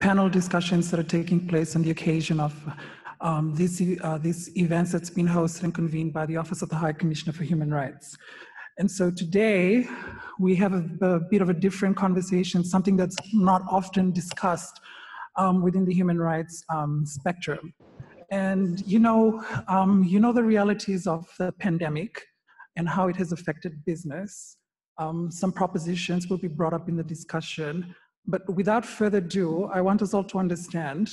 panel discussions that are taking place on the occasion of these events that's been hosted and convened by the Office of the High Commissioner for Human Rights. And so today we have a bit of a different conversation, something that's not often discussed within the human rights spectrum. And you know the realities of the pandemic and how it has affected business. Some propositions will be brought up in the discussion, but without further ado, I want us all to understand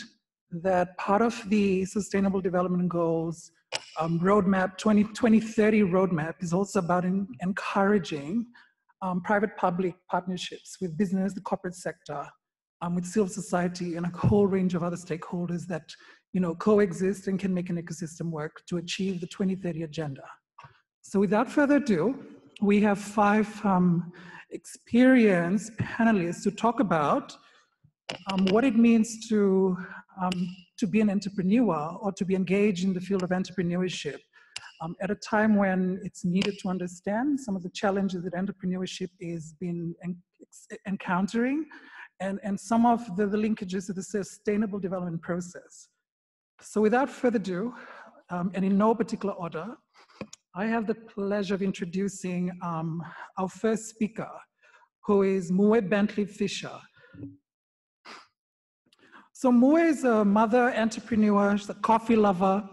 that part of the Sustainable Development Goals roadmap, 2030 roadmap, is also about encouraging private-public partnerships with business, the corporate sector, with civil society, and a whole range of other stakeholders that coexist and can make an ecosystem work to achieve the 2030 agenda. So without further ado, we have 5 experienced panelists to talk about what it means to be an entrepreneur or to be engaged in the field of entrepreneurship at a time when it's needed to understand some of the challenges that entrepreneurship is been encountering and some of the linkages to the sustainable development process. So without further ado, and in no particular order, I have the pleasure of introducing our first speaker, who is Bentley Fisher. So Mue is a mother entrepreneur, she's a coffee lover,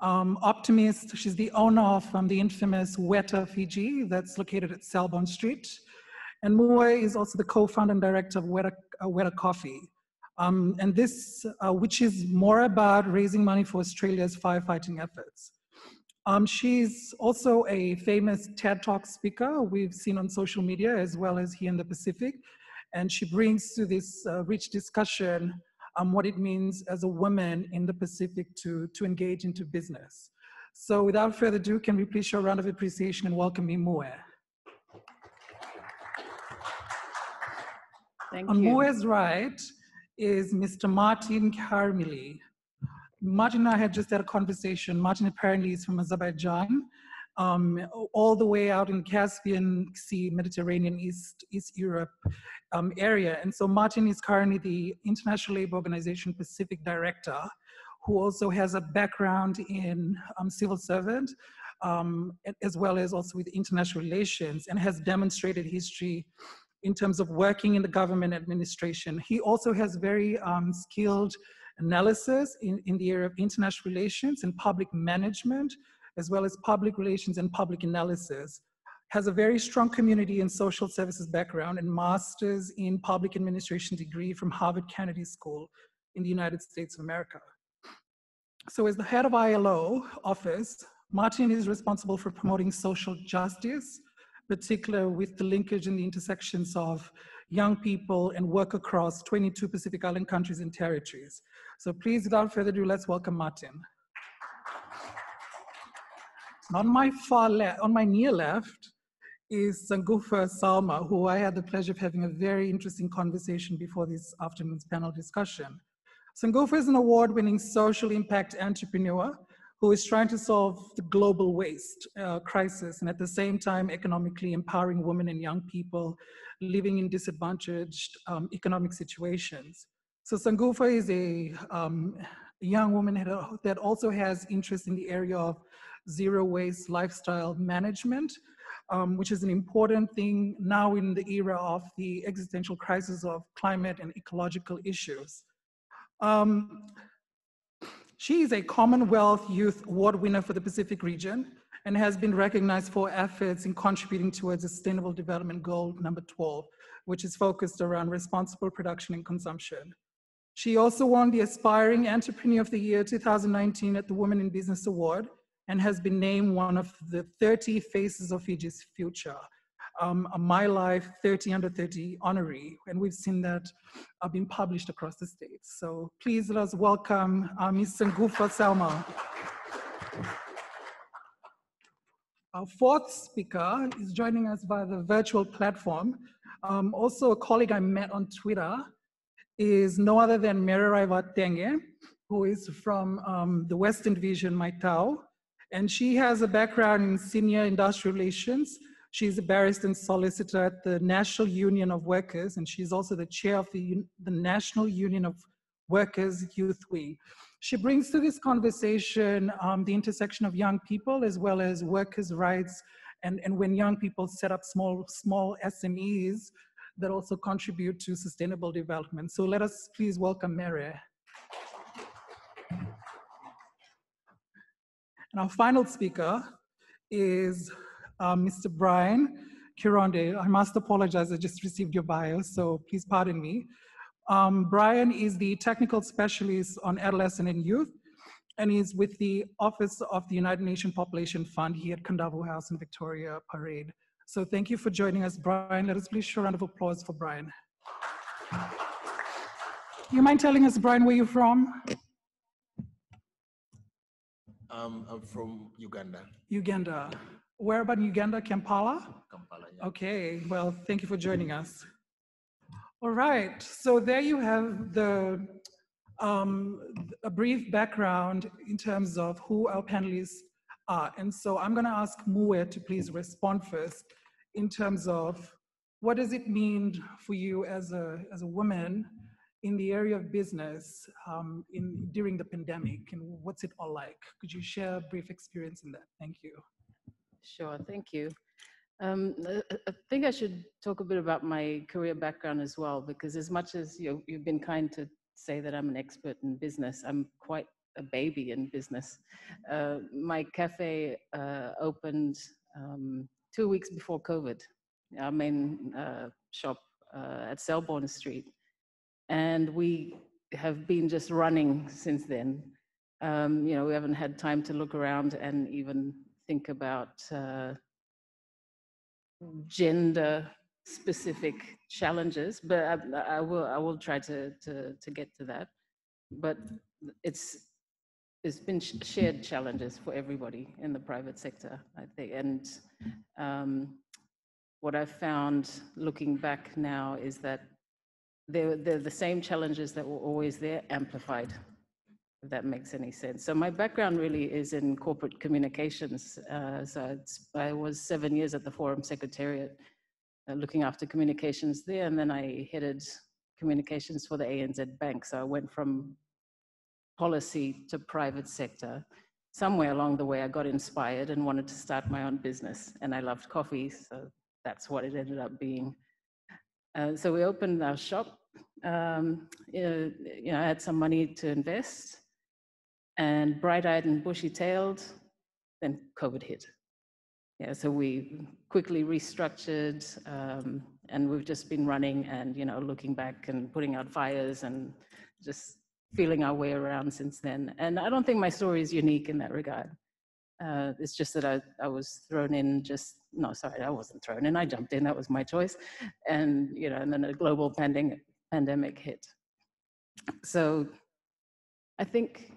optimist. She's the owner of the infamous Weta Fiji that's located at Selborne Street. And Mue is also the co-founder and director of Weta Coffee. And this, which is more about raising money for Australia's firefighting efforts. She's also a famous TED Talk speaker we've seen on social media as well as here in the Pacific. And she brings to this rich discussion what it means as a woman in the Pacific to engage into business. So without further ado, can we please show a round of appreciation and welcome Mue. Thank On you. Mue's right is Mr. Matin Karimli. Matin and I had just had a conversation. Matin apparently is from Azerbaijan, all the way out in the Caspian Sea, Mediterranean, East Europe area. And so Matin is currently the International Labour Organization Pacific Director, who also has a background in civil servant, as well as also with international relations, and has demonstrated history in terms of working in the government administration. He also has very skilled analysis in the area of international relations and public management, as well as public relations and public analysis. Has a very strong community and social services background and master's in public administration degree from Harvard Kennedy School in the United States of America. So as the head of ILO office, Matin is responsible for promoting social justice, particularly with the linkage and the intersections of young people and work across 22 Pacific Island countries and territories. So please, without further ado, let's welcome Matin. On my far left, on my near left, is Sagufta Salma, who I had the pleasure of having a very interesting conversation before this afternoon's panel discussion. Sagufta is an award-winning social impact entrepreneur who is trying to solve the global waste crisis and at the same time economically empowering women and young people living in disadvantaged economic situations. So Sagufta is a young woman that also has interest in the area of zero waste lifestyle management, which is an important thing now in the era of the existential crisis of climate and ecological issues. She is a Commonwealth Youth Award winner for the Pacific region and has been recognized for efforts in contributing towards Sustainable Development Goal number 12, which is focused around responsible production and consumption. She also won the Aspiring Entrepreneur of the Year 2019 at the Women in Business Award and has been named one of the 30 Faces of Fiji's Future, a My Life 30 Under 30 honoree, and we've seen that being published across the states. So please let us welcome Ms. Sagufta Salma. Our fourth speaker is joining us via the virtual platform. Also a colleague I met on Twitter is no other than Mererai Vatege, who is from the Western Division, Maitao, and she has a background in senior industrial relations. She's a barrister and solicitor at the National Union of Workers, and she's also the chair of the National Union of Workers Youth Wing. She brings to this conversation the intersection of young people as well as workers' rights, and when young people set up small SMEs that also contribute to sustainable development. So let us please welcome Mererai. And our final speaker is Mr. Brian Kironde. I must apologize, I just received your bio, so please pardon me. Brian is the technical specialist on adolescent and youth, and he's with the Office of the United Nations Population Fund here at Khandavu House in Victoria Parade. So thank you for joining us, Brian. Let us please show a round of applause for Brian. You mind telling us, Brian, where you're from? I'm from Uganda. Uganda. Where about in Uganda? Kampala? Kampala, yeah. Okay, well, thank you for joining us. All right, so there you have a brief background in terms of who our panelists are. And so I'm gonna ask Muwe to please respond first in terms of what does it mean for you as a woman in the area of business during the pandemic, and what's it all like? Could you share a brief experience in that? Thank you. Sure, thank you. I think I should talk a bit about my career background as well, because as much as you've been kind to say that I'm an expert in business, I'm quite a baby in business. My cafe opened 2 weeks before COVID, our main shop at Selborne Street. And we have been just running since then. We haven't had time to look around and even think about gender-specific challenges, but I will try to get to that. But it's been shared challenges for everybody in the private sector, I think. And what I've found looking back now is that they're the same challenges that were always there, amplified, if that makes any sense. So my background really is in corporate communications. I was 7 years at the Forum Secretariat, looking after communications there, and then I headed communications for the ANZ Bank. So I went from policy to private sector. Somewhere along the way, I got inspired and wanted to start my own business, and I loved coffee, so that's what it ended up being. So we opened our shop. I had some money to invest, and bright-eyed and bushy-tailed, then COVID hit. Yeah, so we quickly restructured, and we've just been running and looking back and putting out fires and just feeling our way around since then. And I don't think my story is unique in that regard. It's just that I was thrown in I wasn't thrown in, I jumped in, that was my choice. And, and then a global pandemic hit. So I think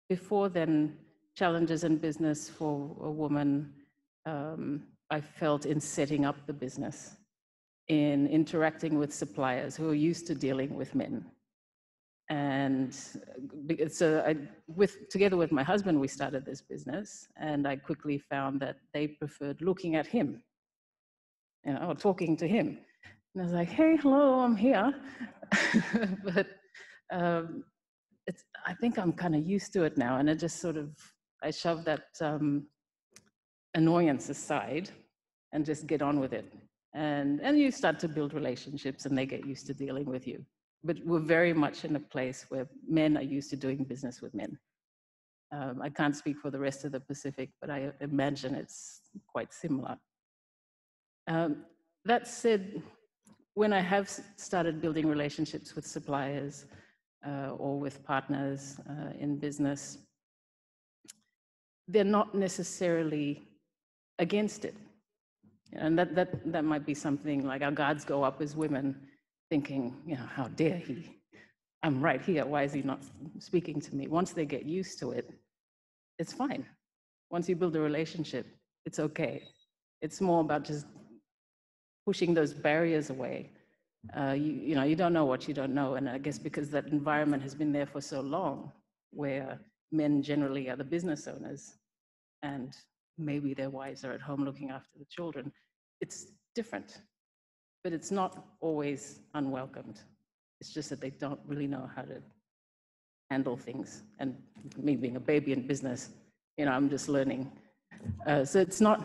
before then, challenges in business for a woman, I felt in setting up the business, in interacting with suppliers who are used to dealing with men. And so together with my husband, we started this business, and I quickly found that they preferred looking at him, or talking to him. And I was like, hey, hello, I'm here. But I think I'm kind of used to it now, and it just I shoved that annoyance aside and just get on with it. And you start to build relationships, and they get used to dealing with you. But we're very much in a place where men are used to doing business with men. I can't speak for the rest of the Pacific, but I imagine it's quite similar. That said, when I have started building relationships with suppliers or with partners in business, they're not necessarily against it. And that might be something like our guards go up as women, thinking, how dare he? I'm right here, why is he not speaking to me? Once they get used to it, it's fine. Once you build a relationship, it's okay. It's more about just pushing those barriers away. You don't know what you don't know, and I guess because that environment has been there for so long, where men generally are the business owners, and maybe their wives are at home looking after the children. It's different, but it's not always unwelcomed. It's just that they don't really know how to handle things. And me being a baby in business, you know, I'm just learning. So it's not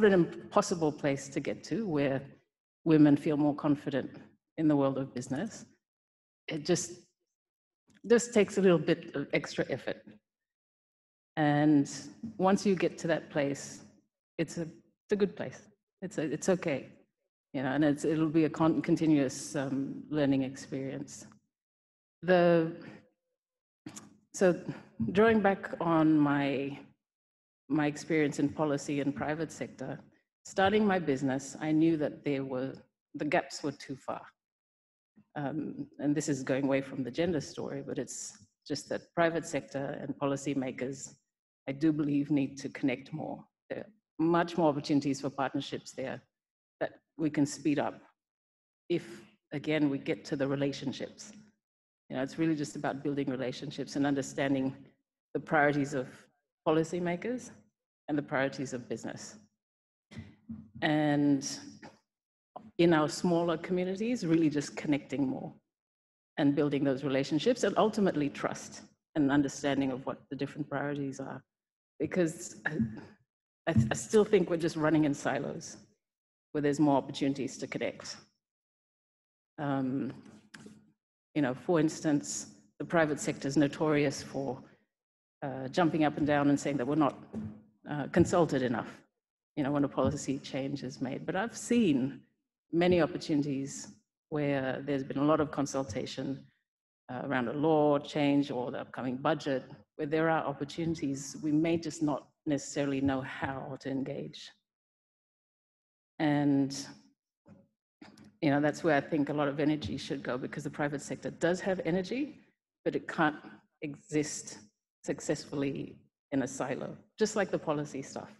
an impossible place to get to where women feel more confident in the world of business. It just takes a little bit of extra effort. And once you get to that place, it's a good place. It's okay, you know, and it'll be a continuous learning experience. So drawing back on my experience in policy and private sector, starting my business, I knew that the gaps were too far. And this is going away from the gender story, but it's just that private sector and policymakers, I do believe, need to connect more. There are much more opportunities for partnerships there that we can speed up if, again, we get to the relationships. You know, it's really just about building relationships and understanding the priorities of policymakers and the priorities of business. And in our smaller communities, really just connecting more and building those relationships and ultimately trust and understanding of what the different priorities are. Because I still think we're just running in silos where there's more opportunities to connect. You know, for instance, the private sector is notorious for jumping up and down and saying that we're not consulted enough, you know, when a policy change is made. But I've seen many opportunities where there's been a lot of consultation around a law change or the upcoming budget, where there are opportunities, we may just not necessarily know how to engage. And, you know, that's where I think a lot of energy should go, because the private sector does have energy, but it can't exist successfully in a silo, just like the policy stuff.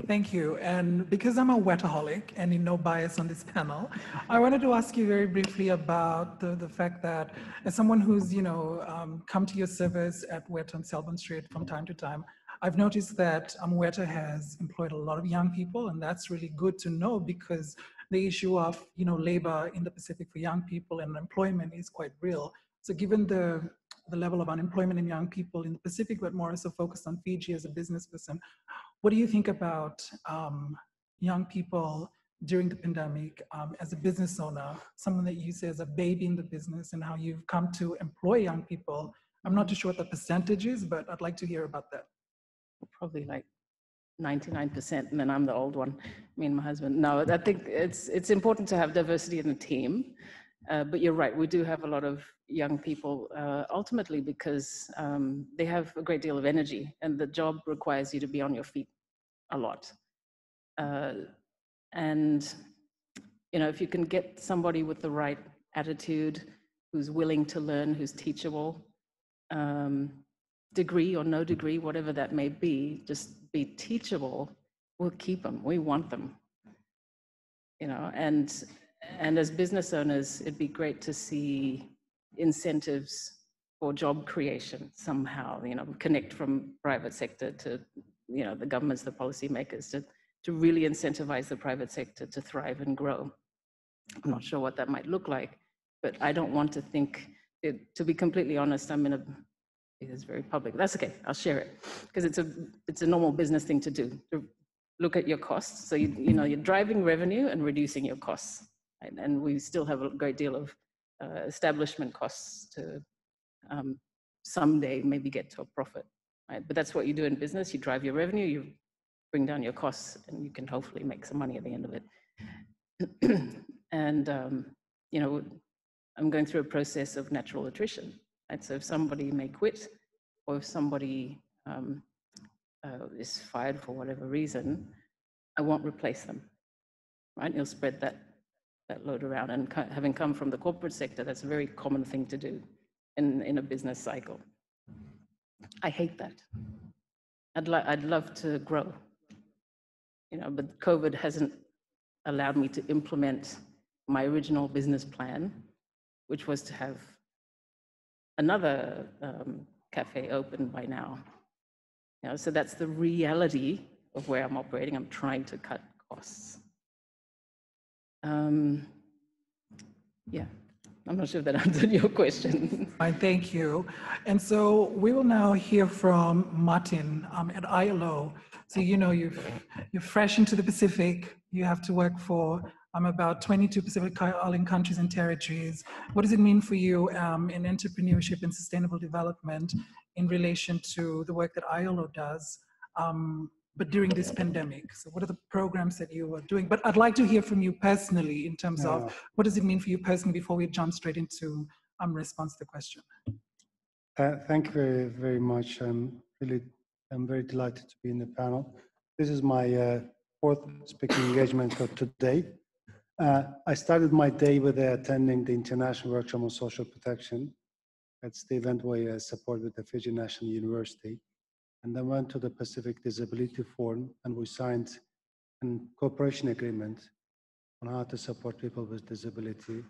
Thank you. And because I'm a Wetaholic and in no bias on this panel, I wanted to ask you very briefly about the fact that as someone who's, you know, come to your service at Weta and Selborne Street from time to time, I've noticed that Weta has employed a lot of young people, and that's really good to know, because the issue of, you know, labor in the Pacific for young people and employment is quite real. So given the level of unemployment in young people in the Pacific, but more so focused on Fiji as a business person, what do you think about young people during the pandemic as a business owner, someone that you say is a baby in the business, and how you've come to employ young people? I'm not too sure what the percentage is, but I'd like to hear about that. Probably like 99%, and then I'm the old one, me and my husband. No, I think it's important to have diversity in the team, but you're right, we do have a lot of young people, ultimately because they have a great deal of energy, and the job requires you to be on your feet a lot. And, you know, if you can get somebody with the right attitude, who's willing to learn, who's teachable, degree or no degree, whatever that may be, just be teachable, we'll keep them, we want them. You know, and as business owners, it'd be great to see incentives for job creation somehow, you know, connect from private sector to, you know, the governments, the policymakers, to really incentivize the private sector to thrive and grow. I'm not sure what that might look like, but I don't want to think, to be completely honest, it's very public. That's okay, I'll share it, because it's a normal business thing to do, to look at your costs. So you know, you're driving revenue and reducing your costs, right? And we still have a great deal of establishment costs to someday maybe get to a profit, right? But that's what you do in business. You drive your revenue, you bring down your costs, and you can hopefully make some money at the end of it. And you know, I'm going through a process of natural attrition, right? So if somebody may quit, or if somebody is fired for whatever reason, I won't replace them, right? You'll spread that load around. And having come from the corporate sector, that's a very common thing to do in a business cycle. I hate that. I'd love to grow, you know, but COVID hasn't allowed me to implement my original business plan, which was to have another cafe open by now. You know, so that's the reality of where I'm operating. I'm trying to cut costs. Yeah, I'm not sure if that answered your question. Fine, thank you. And so we will now hear from Matin at ILO. So, you know, you're fresh into the Pacific. You have to work for about 22 Pacific Island countries and territories. What does it mean for you in entrepreneurship and sustainable development in relation to the work that ILO does, but during this pandemic? So what are the programs that you are doing? But I'd like to hear from you personally in terms of what does it mean for you personally before we jump straight into response to the question. Thank you very, very much. I'm very delighted to be in the panel. This is my fourth speaking engagement for today. I started my day with attending the International Workshop on Social Protection. That's the event we support with the Fiji National University. And then went to the Pacific Disability Forum, and we signed a cooperation agreement on how to support people with disability.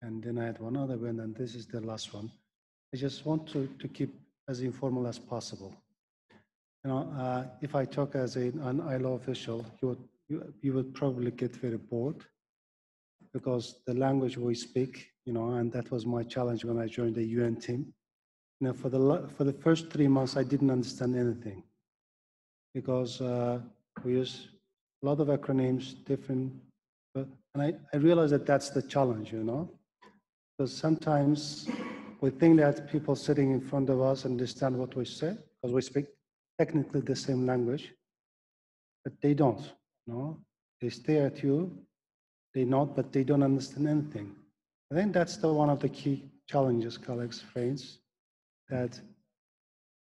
And then I had one other one, and this is the last one. I just want to keep as informal as possible. You know, if I talk as an ILO official, you would probably get very bored because the language we speak, you know, and that was my challenge when I joined the UN team. You know, for the first 3 months, I didn't understand anything because we use a lot of acronyms, different, and I realized that that's the challenge, you know, because sometimes we think that people sitting in front of us understand what we say because we speak technically the same language, but they don't, you know, they stare at you, they nod, but they don't understand anything. I think that's one of the key challenges, colleagues, friends, that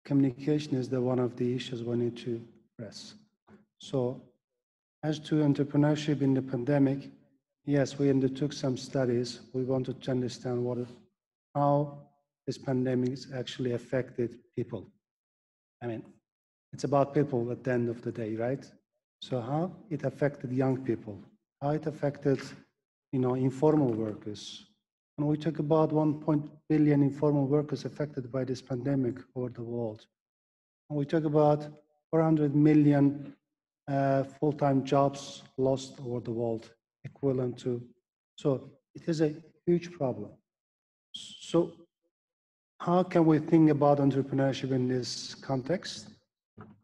communication is one of the issues we need to address. So as to entrepreneurship in the pandemic, yes, we undertook some studies. We wanted to understand how this pandemic has actually affected people. I mean, it's about people at the end of the day, right? So how it affected young people, how it affected, you know, informal workers. And we talk about 1 billion informal workers affected by this pandemic over the world. And we talk about 400 million full-time jobs lost over the world, equivalent to, so it is a huge problem. So how can we think about entrepreneurship in this context?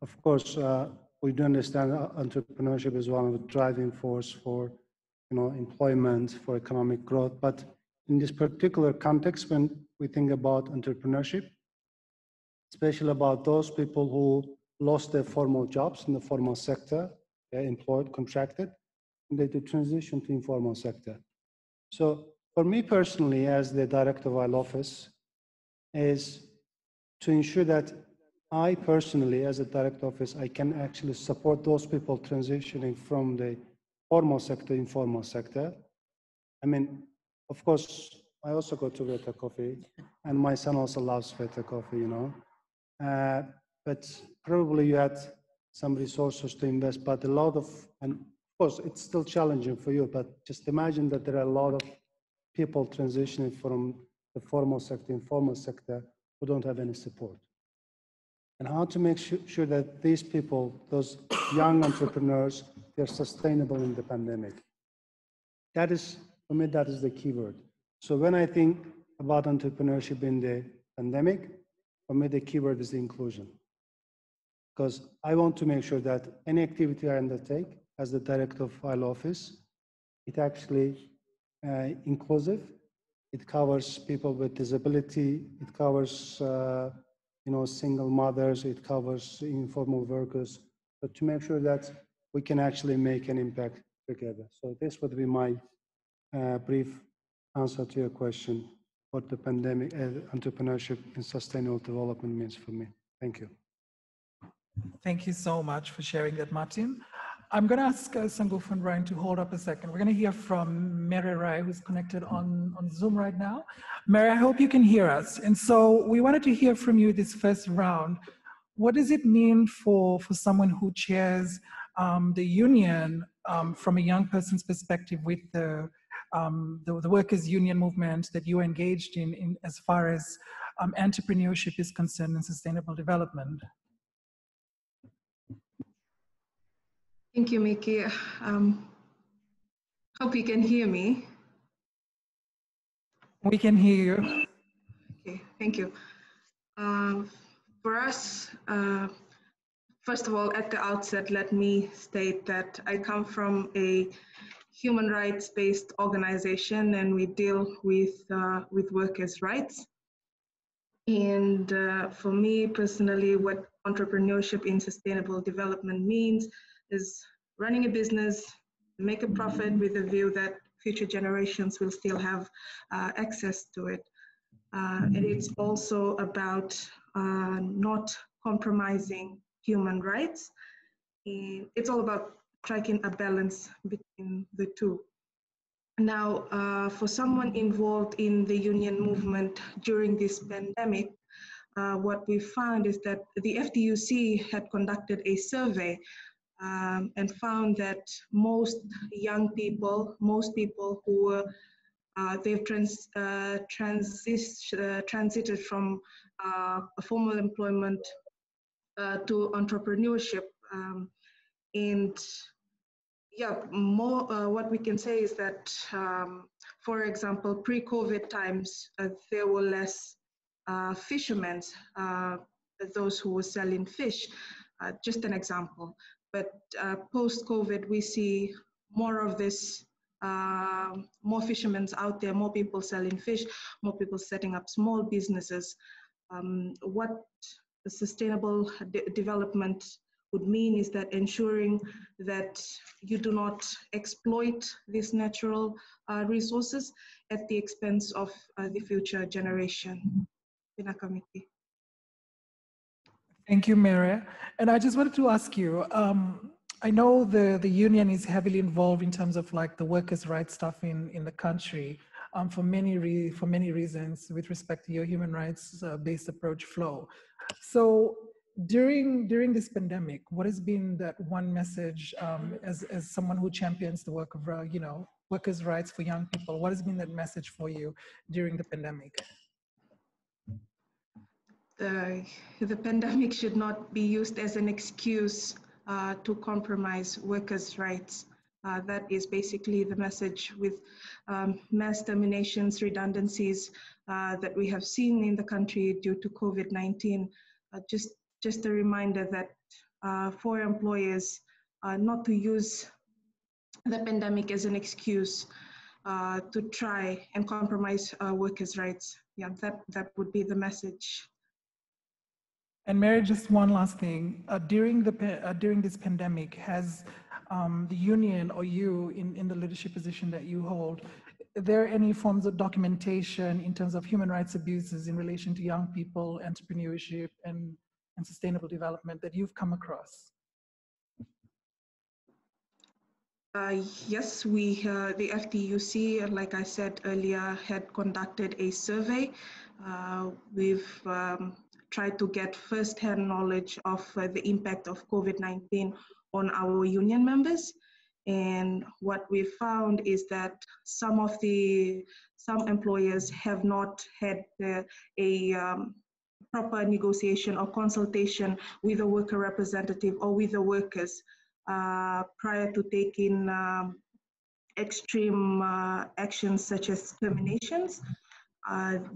Of course, we do understand entrepreneurship is one of the driving force for, you know, employment, for economic growth. But in this particular context, when we think about entrepreneurship, especially about those people who lost their formal jobs in the formal sector, they're employed, contracted, and they do transition to informal sector. So for me personally, as the director of ILO office, is to ensure that I personally, as a director office, I can actually support those people transitioning from the formal sector, informal sector. I mean, of course, I also go to Weta coffee, and my son also loves Weta coffee, you know. But probably you had some resources to invest, but a lot of, and of course, it's still challenging for you, but just imagine that there are a lot of people transitioning from the formal sector, informal sector, who don't have any support. And how to make sure that these people, those young entrepreneurs, they're sustainable in the pandemic. That is, for me, that is the key word. So when I think about entrepreneurship in the pandemic, for me, the key word is the inclusion. Because I want to make sure that any activity I undertake as the director of ILO office, it actually inclusive. It covers people with disability. It covers, you know, single mothers. It covers informal workers. But to make sure that we can actually make an impact together. So this would be my brief answer to your question, what the pandemic, entrepreneurship and sustainable development means for me. Thank you. Thank you so much for sharing that, Matin. I'm going to ask Sagufta and Ryan to hold up a second. We're going to hear from Mererai, who's connected on Zoom right now. Mary, I hope you can hear us. And so we wanted to hear from you this first round. What does it mean for someone who chairs the union from a young person's perspective with the workers' union movement that you are engaged in as far as entrepreneurship is concerned and sustainable development? Thank you, Miki. Hope you can hear me. We can hear you. Okay, thank you. For us, first of all, at the outset, let me state that I come from a human rights-based organization, and we deal with workers' rights. And for me personally, what entrepreneurship in sustainable development means is running a business, make a profit with the view that future generations will still have access to it. And it's also about not compromising human rights. And it's all about striking a balance between the two. Now, for someone involved in the union movement during this pandemic, what we found is that the FTUC had conducted a survey and found that most young people, most people who were they've transited from formal employment to entrepreneurship. And yeah, more what we can say is that, for example, pre-COVID times, there were less fishermen, those who were selling fish, just an example. But post-COVID, we see more of this, more fishermen out there, more people selling fish, more people setting up small businesses. What the sustainable development would mean is that ensuring that you do not exploit these natural resources at the expense of the future generation. Thank you, Mererai. And I just wanted to ask you, I know the union is heavily involved in terms of like the workers' rights stuff in the country for many reasons with respect to your human rights based approach flow. So during this pandemic, what has been that one message as someone who champions the work of workers' rights for young people? What has been that message for you during the pandemic? The pandemic should not be used as an excuse to compromise workers' rights. That is basically the message with mass terminations, redundancies that we have seen in the country due to COVID-19. Just a reminder that for employers not to use the pandemic as an excuse to try and compromise workers' rights. Yeah, that would be the message. And Mary, just one last thing. During this pandemic, has the union or you in the leadership position that you hold, are there any forms of documentation in terms of human rights abuses in relation to young people, entrepreneurship, and sustainable development that you've come across? Yes, the FTUC, like I said earlier, had conducted a survey. We've tried to get first-hand knowledge of the impact of COVID-19 on our union members. And what we found is that some employers have not had a proper negotiation or consultation with a worker representative or with the workers prior to taking extreme actions such as terminations.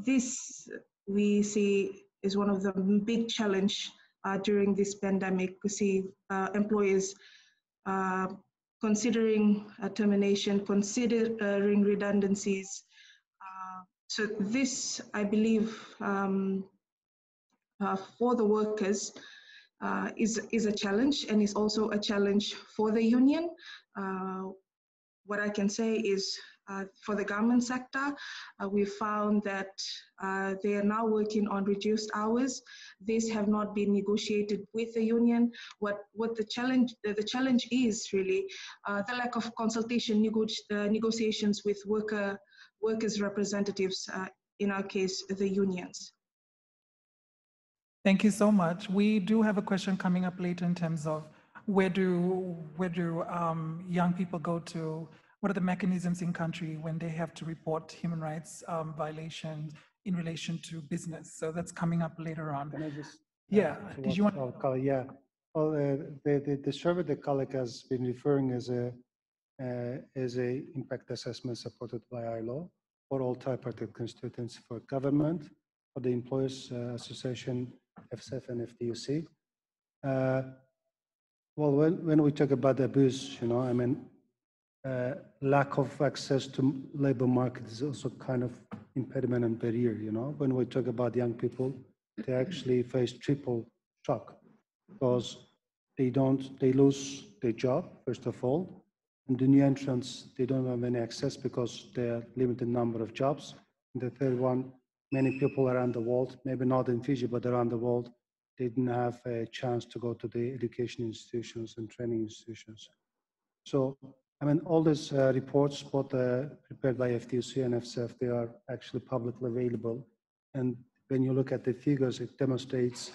This we see is one of the big challenge during this pandemic. We see employers considering termination, considering redundancies. So this, I believe, for the workers is a challenge, and is also a challenge for the union. What I can say is for the government sector, we found that they are now working on reduced hours. These have not been negotiated with the union. What the challenge is really the lack of consultation, negotiations with workers' representatives, in our case, the unions. Thank you so much. We do have a question coming up later in terms of where do young people go to? What are the mechanisms in country when they have to report human rights violations in relation to business? So that's coming up later on. Can I just did you want? Yeah, Well, the survey the colleague has been referring as a impact assessment supported by ILO for all tripartite constituents for government, for the Employers Association, FSF and FTUC. Well, when we talk about abuse, you know, I mean, lack of access to labor market is also kind of impediment and barrier, you know. When we talk about young people, they actually face triple shock because they lose their job, first of all, and the new entrants, they don't have any access because there are limited number of jobs. And the third one, many people around the world, maybe not in Fiji, but around the world, they didn't have a chance to go to the education institutions and training institutions. So, I mean, all these reports, both prepared by FTUC and FSF, they are actually publicly available. And when you look at the figures, it demonstrates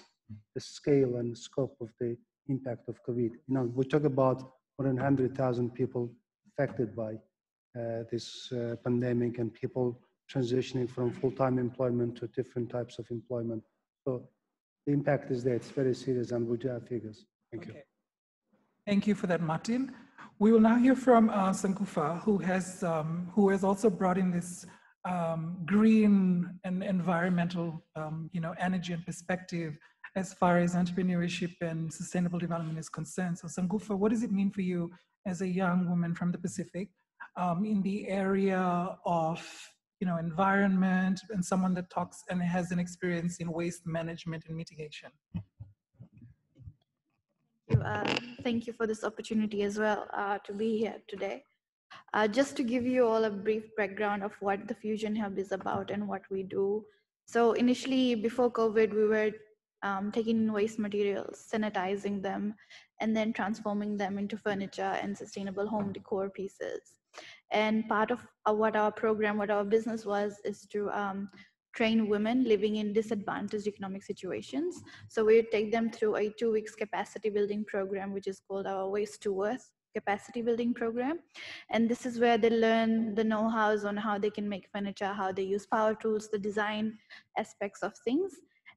the scale and scope of the impact of COVID. You know, we talk about more than 100,000 people affected by this pandemic and people transitioning from full-time employment to different types of employment. So the impact is there, it's very serious, and we do have figures. Thank you. Thank you for that, Matin. We will now hear from Sagufta, who has also brought in this green and environmental, you know, energy and perspective as far as entrepreneurship and sustainable development is concerned. So Sagufta, what does it mean for you as a young woman from the Pacific in the area of, you know, environment and someone that talks and has an experience in waste management and mitigation? Thank you for this opportunity as well to be here today. Just to give you all a brief background of what the Fusion Hub is about and what we do. So initially, before COVID, we were taking waste materials, sanitizing them, and then transforming them into furniture and sustainable home decor pieces. And part of what our program, what our business was, is to train women living in disadvantaged economic situations. So we take them through a 2 weeks capacity building program, which is called our Waste to Worth capacity building program. And this is where they learn the know-hows on how they can make furniture, how they use power tools, the design aspects of things.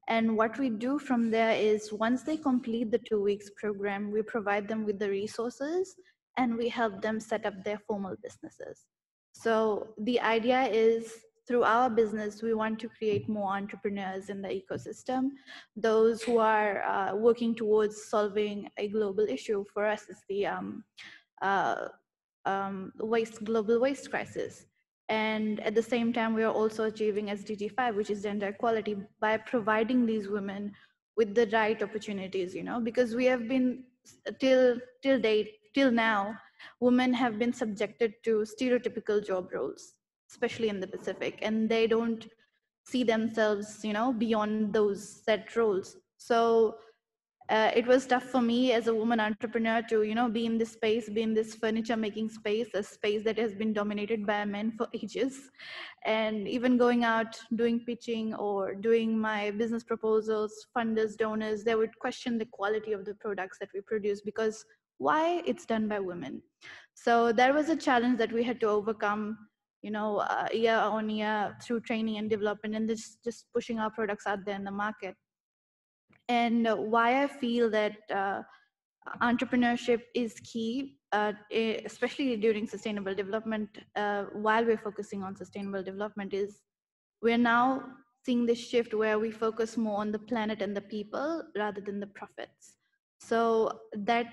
And what we do from there is once they complete the 2 weeks program, we provide them with the resources and we help them set up their formal businesses. So the idea is through our business, we want to create more entrepreneurs in the ecosystem, those who are working towards solving a global issue. For us, it's the global waste crisis. And at the same time, we are also achieving SDG 5, which is gender equality, by providing these women with the right opportunities, you know, because we have been till now, women have been subjected to stereotypical job roles, especially in the Pacific, and they don't see themselves, you know, beyond those set roles. So it was tough for me as a woman entrepreneur to, you know, be in this space, be in this furniture making space, a space that has been dominated by men for ages. And even going out, doing pitching or doing my business proposals, funders, donors, they would question the quality of the products that we produce because why it's done by women. So there was a challenge that we had to overcome, you know, year on year through training and development and just pushing our products out there in the market. And why I feel that entrepreneurship is key, especially during sustainable development, while we're focusing on sustainable development, is we're now seeing this shift where we focus more on the planet and the people rather than the profits. So that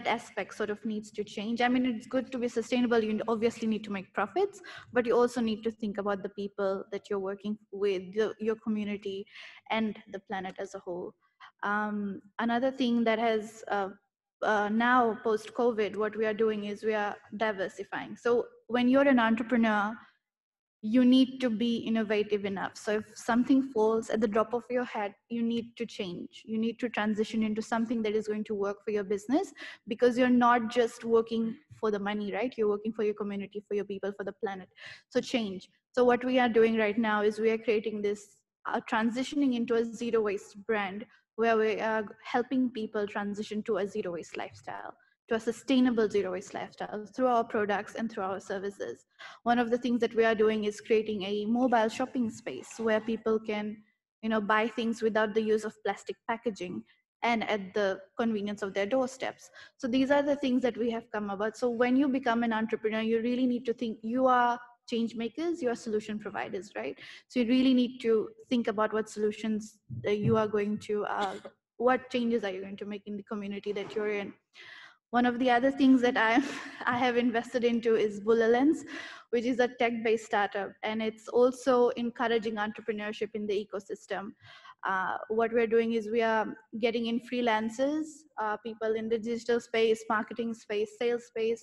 aspect sort of needs to change. I mean, it's good to be sustainable. You obviously need to make profits, but you also need to think about the people that you're working with, your community, and the planet as a whole. Another thing that has now post-COVID, what we are doing is we are diversifying. So when you're an entrepreneur, you need to be innovative enough. So if something falls at the drop of your hat, you need to change. You need to transition into something that is going to work for your business, because you're not just working for the money, right? You're working for your community, for your people, for the planet. So change. So what we are doing right now is we are creating this, transitioning into a zero waste brand, where we are helping people transition to a zero waste lifestyle, to a sustainable zero waste lifestyle through our products and through our services. One of the things that we are doing is creating a mobile shopping space where people can, you know, buy things without the use of plastic packaging. and at the convenience of their doorsteps. So these are the things that we have come about. So when you become an entrepreneur, you really need to think you are change makers, you are solution providers, right? So you really need to think about what solutions you are going to, what changes are you going to make in the community that you're in. One of the other things that I have invested into is Bullalens, which is a tech-based startup, and it's also encouraging entrepreneurship in the ecosystem. What we're doing is we are getting in freelancers, people in the digital space, marketing space, sales space.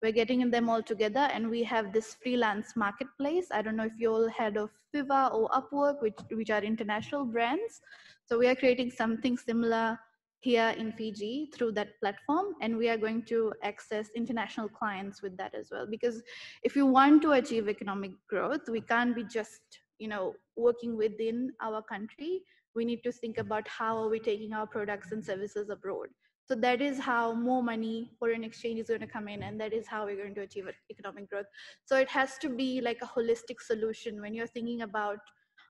We're getting in them all together, and we have this freelance marketplace. I don't know if you all heard of Suva or Upwork, which are international brands. So we are creating something similar here in Fiji through that platform, and we are going to access international clients with that as well. Because if you want to achieve economic growth, we can't be just, you know, working within our country. We need to think about how are we taking our products and services abroad. So that is how more money, foreign exchange is going to come in, and that is how we're going to achieve economic growth. So it has to be like a holistic solution when you're thinking about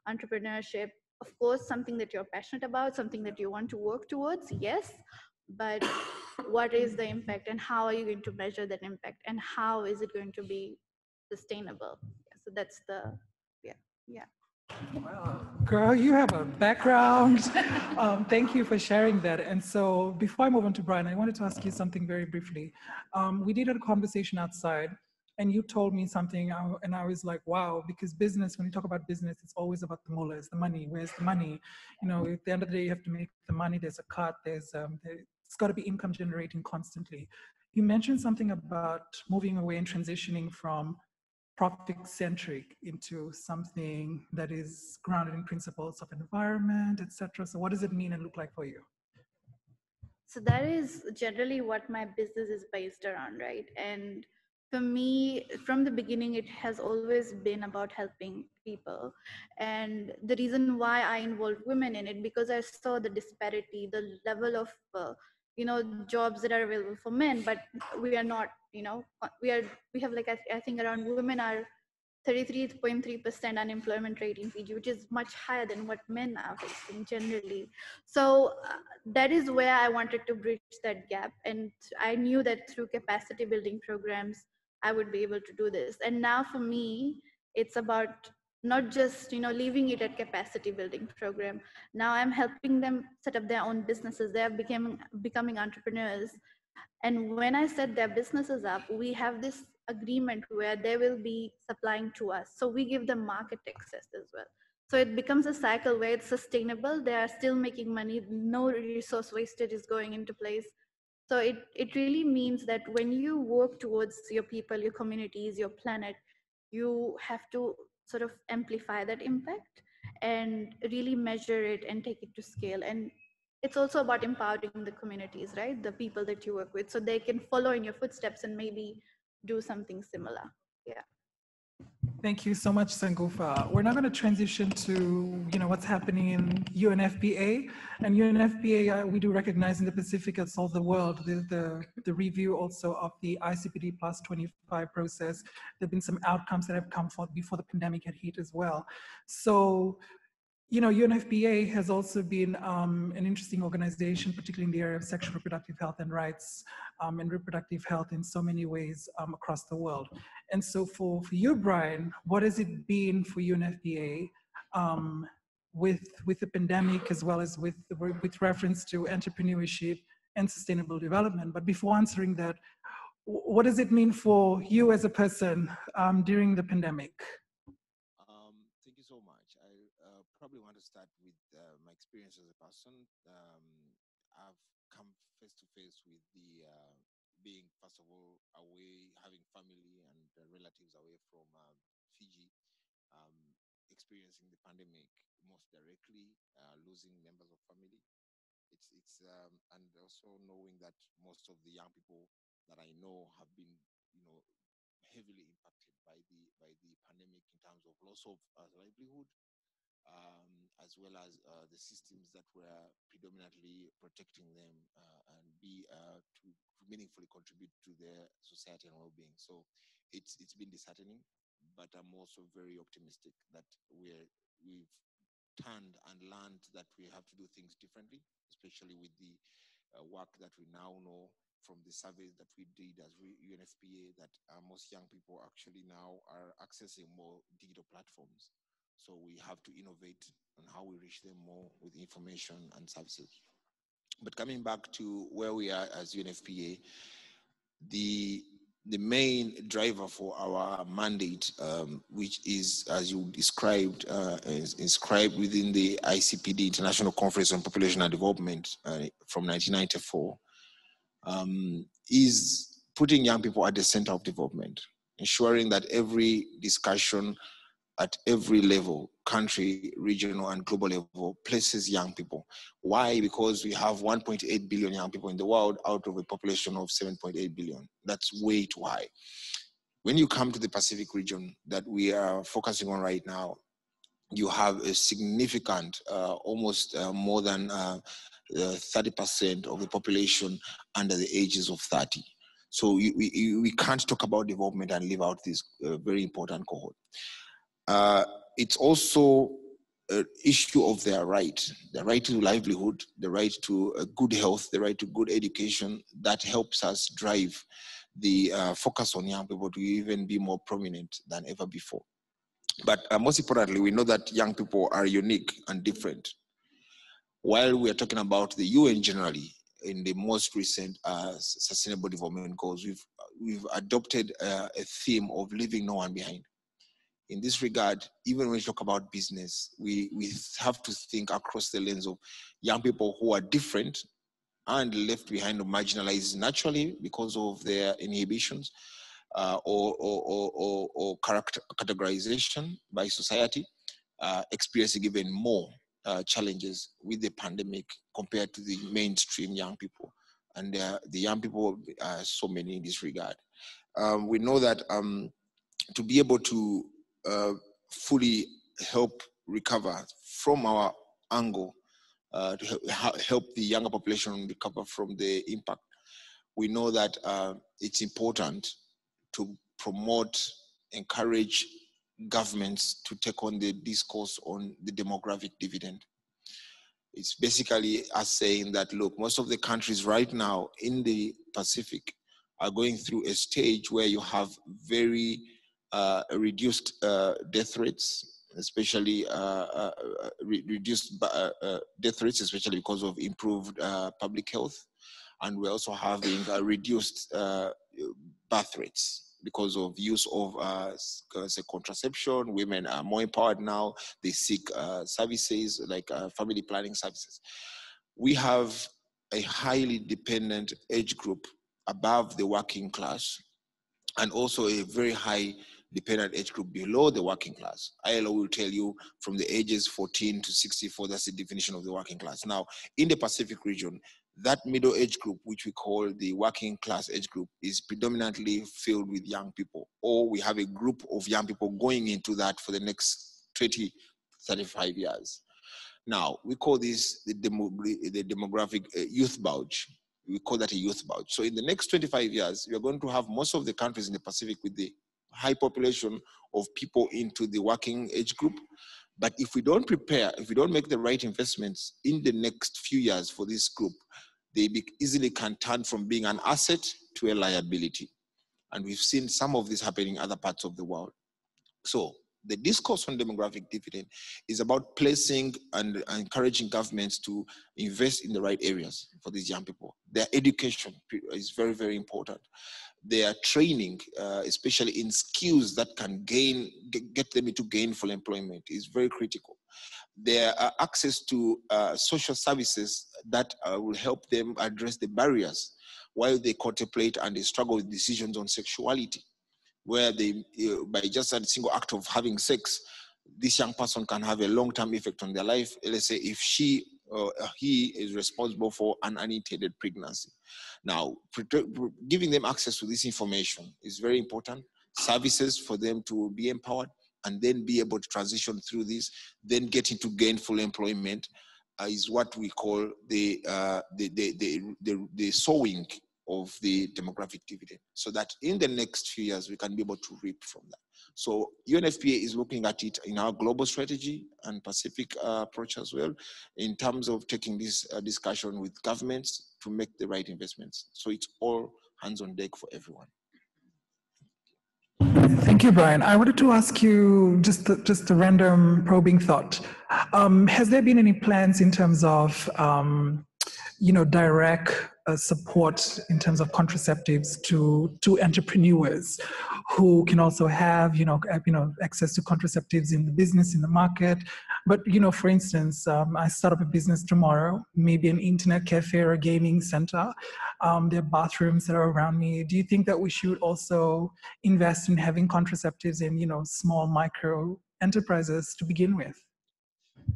entrepreneurship. Of course, something that you're passionate about, something that you want to work towards, yes, but what is the impact and how are you going to measure that impact and how is it going to be sustainable? Yeah, so that's the, yeah. Wow. Girl, you have a background. Thank you for sharing that. And so before I move on to Brian, I wanted to ask you something very briefly. We did a conversation outside and you told me something and I was like, wow, because business, when you talk about business, it's always about the mullah, it's the money. Where's the money? You know, at the end of the day, you have to make the money. There's a cut, it's got to be income generating constantly. You mentioned something about moving away and transitioning from profit-centric into something that is grounded in principles of environment, etc. So what does it mean and look like for you? So that is generally what my business is based around, right? And for me, from the beginning, it has always been about helping people. And the reason why I involved women in it, because I saw the disparity, the level of, you know, jobs that are available for men, but we are not, you know, we have like, I think around women are 33.3% unemployment rate in Fiji, which is much higher than what men are facing generally. So that is where I wanted to bridge that gap. And I knew that through capacity building programs, I would be able to do this. And now for me, it's about not just, you know, leaving it at capacity building program. Now I'm helping them set up their own businesses. They are becoming entrepreneurs. And when I set their businesses up, we have this agreement where they will be supplying to us. So we give them market access as well. So it becomes a cycle where it's sustainable. They are still making money. No resource wastage is going into place. So it really means that when you work towards your people, your communities, your planet, you have to sort of amplify that impact and really measure it and take it to scale. And it's also about empowering the communities, right? The people that you work with, so they can follow in your footsteps and maybe do something similar. Yeah. Thank you so much, Sangufa. We're now going to transition to, you know, what's happening in UNFPA. And UNFPA, we do recognize in the Pacific as all the world, the review also of the ICPD plus 25 process. There have been some outcomes that have come forth before the pandemic had hit as well. So, you know, UNFPA has also been an interesting organization, particularly in the area of sexual reproductive health and rights and reproductive health in so many ways across the world. And so for you, Brian, what has it been for UNFPA with the pandemic as well as with reference to entrepreneurship and sustainable development? But before answering that, what does it mean for you as a person during the pandemic? Thank you so much. I probably want to start with my experience as a person. I've come face to face with the being, first of all, away, having family and relatives away from Fiji, experiencing the pandemic most directly, losing members of family. It's and also knowing that most of the young people that I know have been, you know, heavily impacted by the pandemic in terms of loss of livelihood, as well as the systems that were predominantly protecting them and to meaningfully contribute to their society and well-being. So it's been disheartening, but I'm also very optimistic that we've turned and learned that we have to do things differently, especially with the work that we now know from the surveys that we did as UNFPA, that most young people actually now are accessing more digital platforms. So we have to innovate on how we reach them more with information and services. But coming back to where we are as UNFPA, the main driver for our mandate, which is, as you described, is inscribed within the ICPD, International Conference on Population and Development, from 1994, is putting young people at the center of development, ensuring that every discussion at every level, country, regional, and global level, places young people. Why? Because we have 1.8 billion young people in the world out of a population of 7.8 billion. That's way too high. When you come to the Pacific region that we are focusing on right now, you have a significant, almost more than 30% of the population under the ages of 30. So we can't talk about development and leave out this very important cohort. It's also an issue of their right to livelihood, the right to good health, the right to good education, that helps us drive the focus on young people to even be more prominent than ever before. But most importantly, we know that young people are unique and different. While we are talking about the UN generally, in the most recent Sustainable Development Goals, we've adopted a theme of leaving no one behind. In this regard, even when we talk about business, we have to think across the lens of young people who are different and left behind or marginalized naturally because of their inhibitions or categorization by society, experiencing even more challenges with the pandemic compared to the mainstream young people. And the young people are so many in this regard. We know that to be able to fully help recover from our angle, to help the younger population recover from the impact, we know that it's important to promote, encourage governments to take on the discourse on the demographic dividend. It's basically us saying that, look, most of the countries right now in the Pacific are going through a stage where you have very reduced death rates, especially reduced death rates, especially because of improved public health. And we're also having reduced birth rates because of use of say contraception. Women are more empowered now. They seek services like family planning services. We have a highly dependent age group above the working class, and also a very high dependent age group below the working class. ILO will tell you from the ages 14 to 64, that's the definition of the working class. Now, in the Pacific region, that middle age group, which we call the working class age group, is predominantly filled with young people, or we have a group of young people going into that for the next 20, 35 years. Now, we call this the demographic youth bulge. We call that a youth bulge. So in the next 25 years, we are going to have most of the countries in the Pacific with the high population of people into the working age group. But if we don't prepare, if we don't make the right investments in the next few years for this group, they easily can turn from being an asset to a liability. And we've seen some of this happening in other parts of the world. So the discourse on demographic dividend is about placing and encouraging governments to invest in the right areas for these young people. Their education is very, very important. Their training, especially in skills that can get them into gainful employment, is very critical. Their access to social services that will help them address the barriers while they contemplate and they struggle with decisions on sexuality, where they, by just a single act of having sex, this young person can have a long-term effect on their life. Let's say if she or he is responsible for an unintended pregnancy. Now, giving them access to this information is very important. Services for them to be empowered and then be able to transition through this, then get into gainful employment is what we call the sowing of the demographic dividend, so that in the next few years we can be able to reap from that. So UNFPA is looking at it in our global strategy and Pacific approach as well, in terms of taking this discussion with governments to make the right investments. So it's all hands on deck for everyone. Thank you, Brian. I wanted to ask you just a random probing thought. Has there been any plans in terms of direct support in terms of contraceptives to entrepreneurs who can also have access to contraceptives in the business, in the market? But for instance, I start up a business tomorrow, maybe an internet cafe or a gaming center. There are bathrooms that are around me. Do you think that we should also invest in having contraceptives in small micro enterprises to begin with?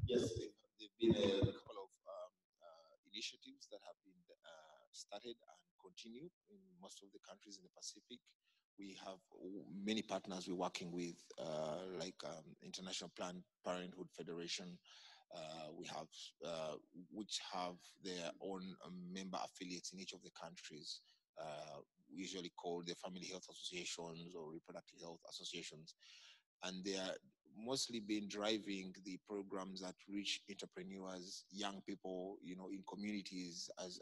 Yes, there've been a couple of initiatives that have been started and continue in most of the countries in the Pacific. We have many partners we're working with, like International Planned Parenthood Federation. We have, which have their own member affiliates in each of the countries, usually called the Family Health Associations or Reproductive Health Associations. And they are mostly been driving the programs that reach entrepreneurs, young people, in communities as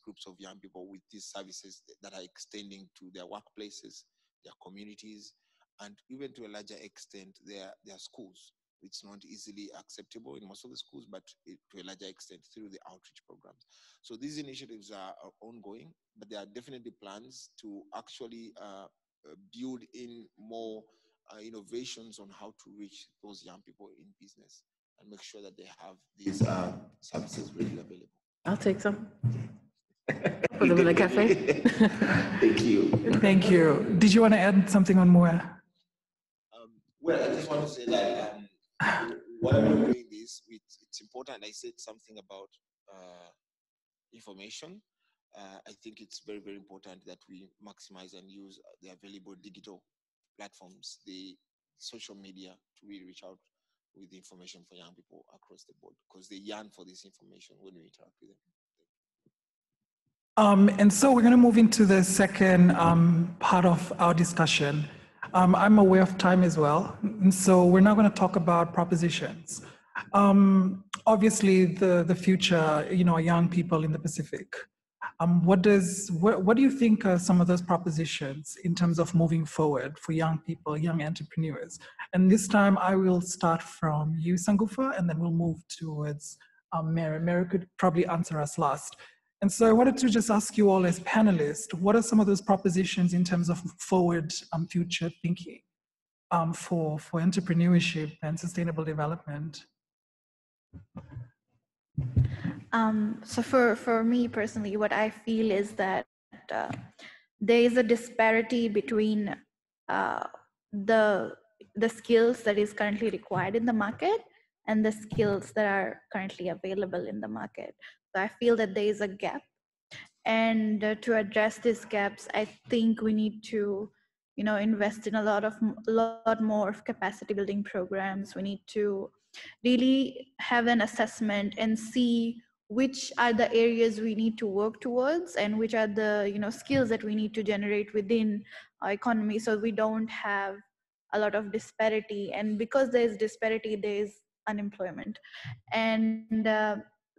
groups of young people with these services that are extending to their workplaces, their communities, and even to a larger extent, their schools. It's not easily acceptable in most of the schools, but to a larger extent through the outreach programs. So these initiatives are ongoing, but there are definitely plans to actually build in more innovations on how to reach those young people in business and make sure that they have these services readily available. I'll take some. For the Villa Cafe. Thank you. Thank you. Did you want to add something on Mua? Well, I just want to say that while we're doing this, it's important. I said something about information. I think it's very, very important that we maximize and use the available digital platforms, the social media, to really reach out with information for young people across the board, because they yearn for this information when we interact with them. And so we're going to move into the second part of our discussion. I'm aware of time as well, and so we're now going to talk about propositions. Obviously, the future, are young people in the Pacific. What do you think are some of those propositions in terms of moving forward for young people, young entrepreneurs? And this time I will start from you, Sagufta, and then we'll move towards Mary. Mary could probably answer us last. And so I wanted to just ask you all as panelists, what are some of those propositions in terms of forward future thinking for entrepreneurship and sustainable development? So for me personally, what I feel is that there is a disparity between the skills that is currently required in the market and the skills that are currently available in the market. So I feel that there is a gap, and to address these gaps, I think we need to, invest in a lot more of capacity building programs. We need to really have an assessment and see which are the areas we need to work towards and which are the skills that we need to generate within our economy, so we don't have a lot of disparity. And because there is disparity, there is unemployment, and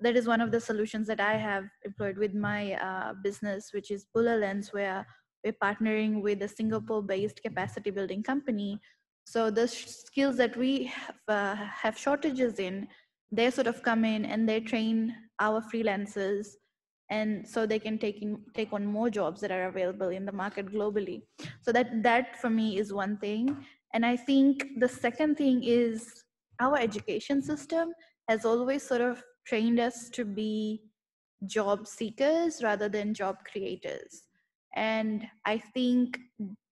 that is one of the solutions that I have employed with my business, which is Bulla Lens, where we're partnering with a Singapore-based capacity building company. So the skills that we have shortages in, they sort of come in and they train our freelancers, and so they can take on more jobs that are available in the market globally. So that for me is one thing. And I think the second thing is our education system has always sort of trained us to be job seekers rather than job creators. And I think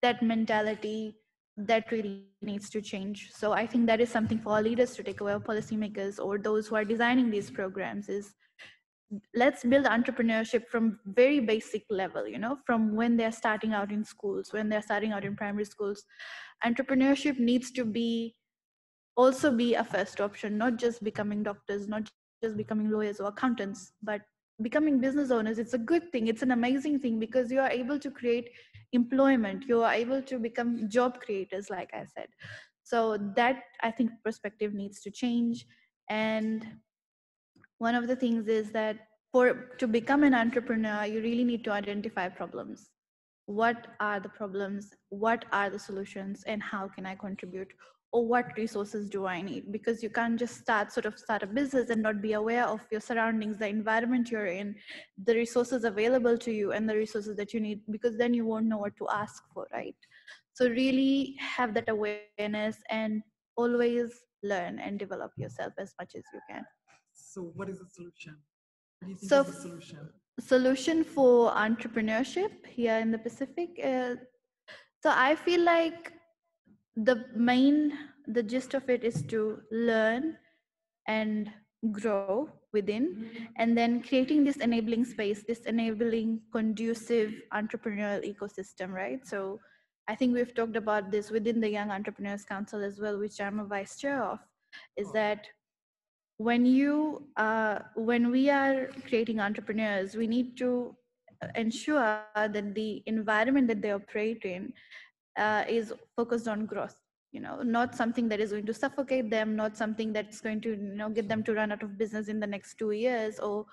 that mentality, that really needs to change. So I think that is something for our leaders to take away, our policymakers or those who are designing these programs, is let's build entrepreneurship from very basic level, from when they're starting out in schools, when they're starting out in primary schools. Entrepreneurship needs to also be a first option, not just becoming doctors, not just becoming lawyers or accountants, but becoming business owners, it's a good thing. It's an amazing thing because you are able to create employment. You are able to become job creators, like I said. So that, I think, perspective needs to change. And one of the things is that to become an entrepreneur, you really need to identify problems. What are the problems? What are the solutions? And how can I contribute? Or what resources do I need? Because you can't just start a business and not be aware of your surroundings, the environment you're in, the resources available to you, and the resources that you need, because then you won't know what to ask for, right? So really have that awareness and always learn and develop yourself as much as you can. So what is the solution? What do you think So is the solution? Solution for entrepreneurship here in the Pacific. So I feel like the gist of it is to learn and grow within, and then creating this enabling space, this enabling conducive entrepreneurial ecosystem, right? So I think we've talked about this within the Young Entrepreneurs Council as well, which I'm a vice chair of, is that when we are creating entrepreneurs, we need to ensure that the environment that they operate in is focused on growth, not something that is going to suffocate them, not something that's going to get them to run out of business in the next 2 years or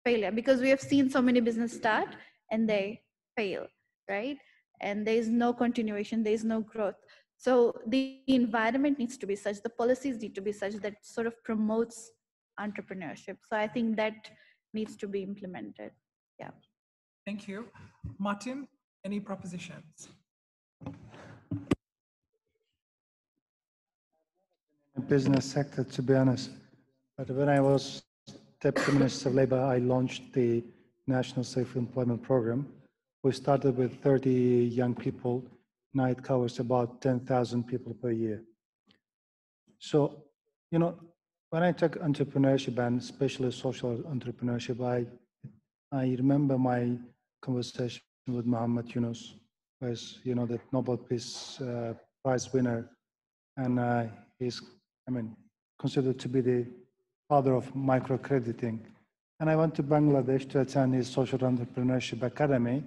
failure, because we have seen so many business start and they fail, right? And there is no continuation, there is no growth. So the environment needs to be such, the policies need to be such that sort of promotes entrepreneurship. So I think that needs to be implemented. Yeah. Thank you. Matin, any propositions? Business sector, to be honest. But when I was Deputy Minister of Labour, I launched the National Safe Employment Program. We started with 30 young people. Now it covers about 10,000 people per year. So, when I took entrepreneurship, and especially social entrepreneurship, I remember my conversation with Muhammad Yunus, who is, the Nobel Peace Prize winner, and he's, considered to be the father of microcrediting. And I went to Bangladesh to attend his Social Entrepreneurship Academy.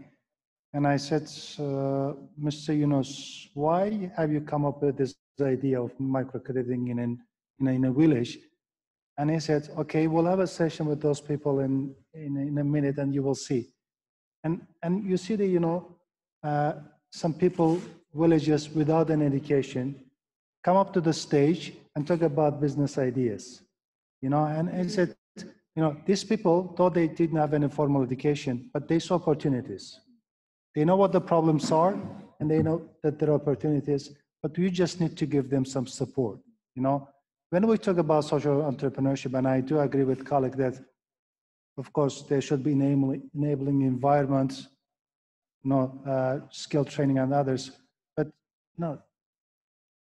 And I said, Mr. Yunus, why have you come up with this idea of microcrediting in a village? And he said, okay, we'll have a session with those people in a minute and you will see. And you see that, some people, villages without an education, come up to the stage and talk about business ideas, and he said, these people thought they didn't have any formal education, but they saw opportunities. They know what the problems are and they know that there are opportunities, but we just need to give them some support. When we talk about social entrepreneurship, and I do agree with colleague that, of course, there should be enabling environments, skill training and others, but no,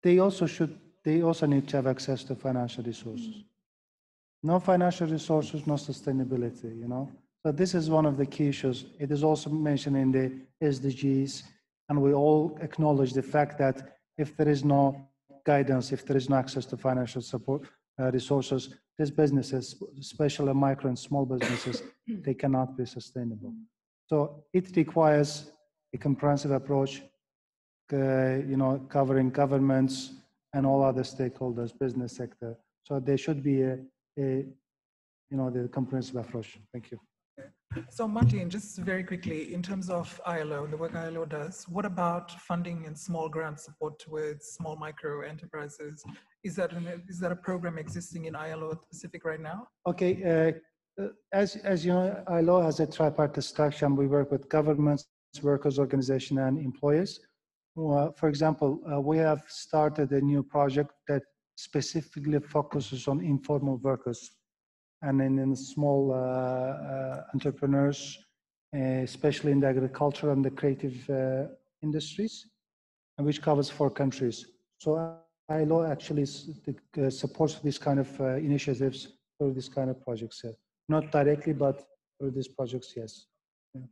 they also need to have access to financial resources. No financial resources, no sustainability, So this is one of the key issues. It is also mentioned in the SDGs, and we all acknowledge the fact that if there is no guidance, if there is no access to financial support resources, these businesses, especially micro and small businesses, they cannot be sustainable. So it requires a comprehensive approach, covering governments and all other stakeholders, business sector. So there should be the comprehensive approach. Thank you. So Martin, just very quickly, in terms of ILO, the work ILO does, what about funding and small grant support towards small micro enterprises? Is that a program existing in ILO Pacific right now? Okay, as you know, ILO has a tripartite structure, and we work with governments, workers' organization, and employers. For example, we have started a new project that specifically focuses on informal workers and in small entrepreneurs, especially in the agriculture and the creative industries, and which covers 4 countries. So ILO actually supports these kind of initiatives through this kind of projects here. Not directly, but through these projects, yes. Yeah.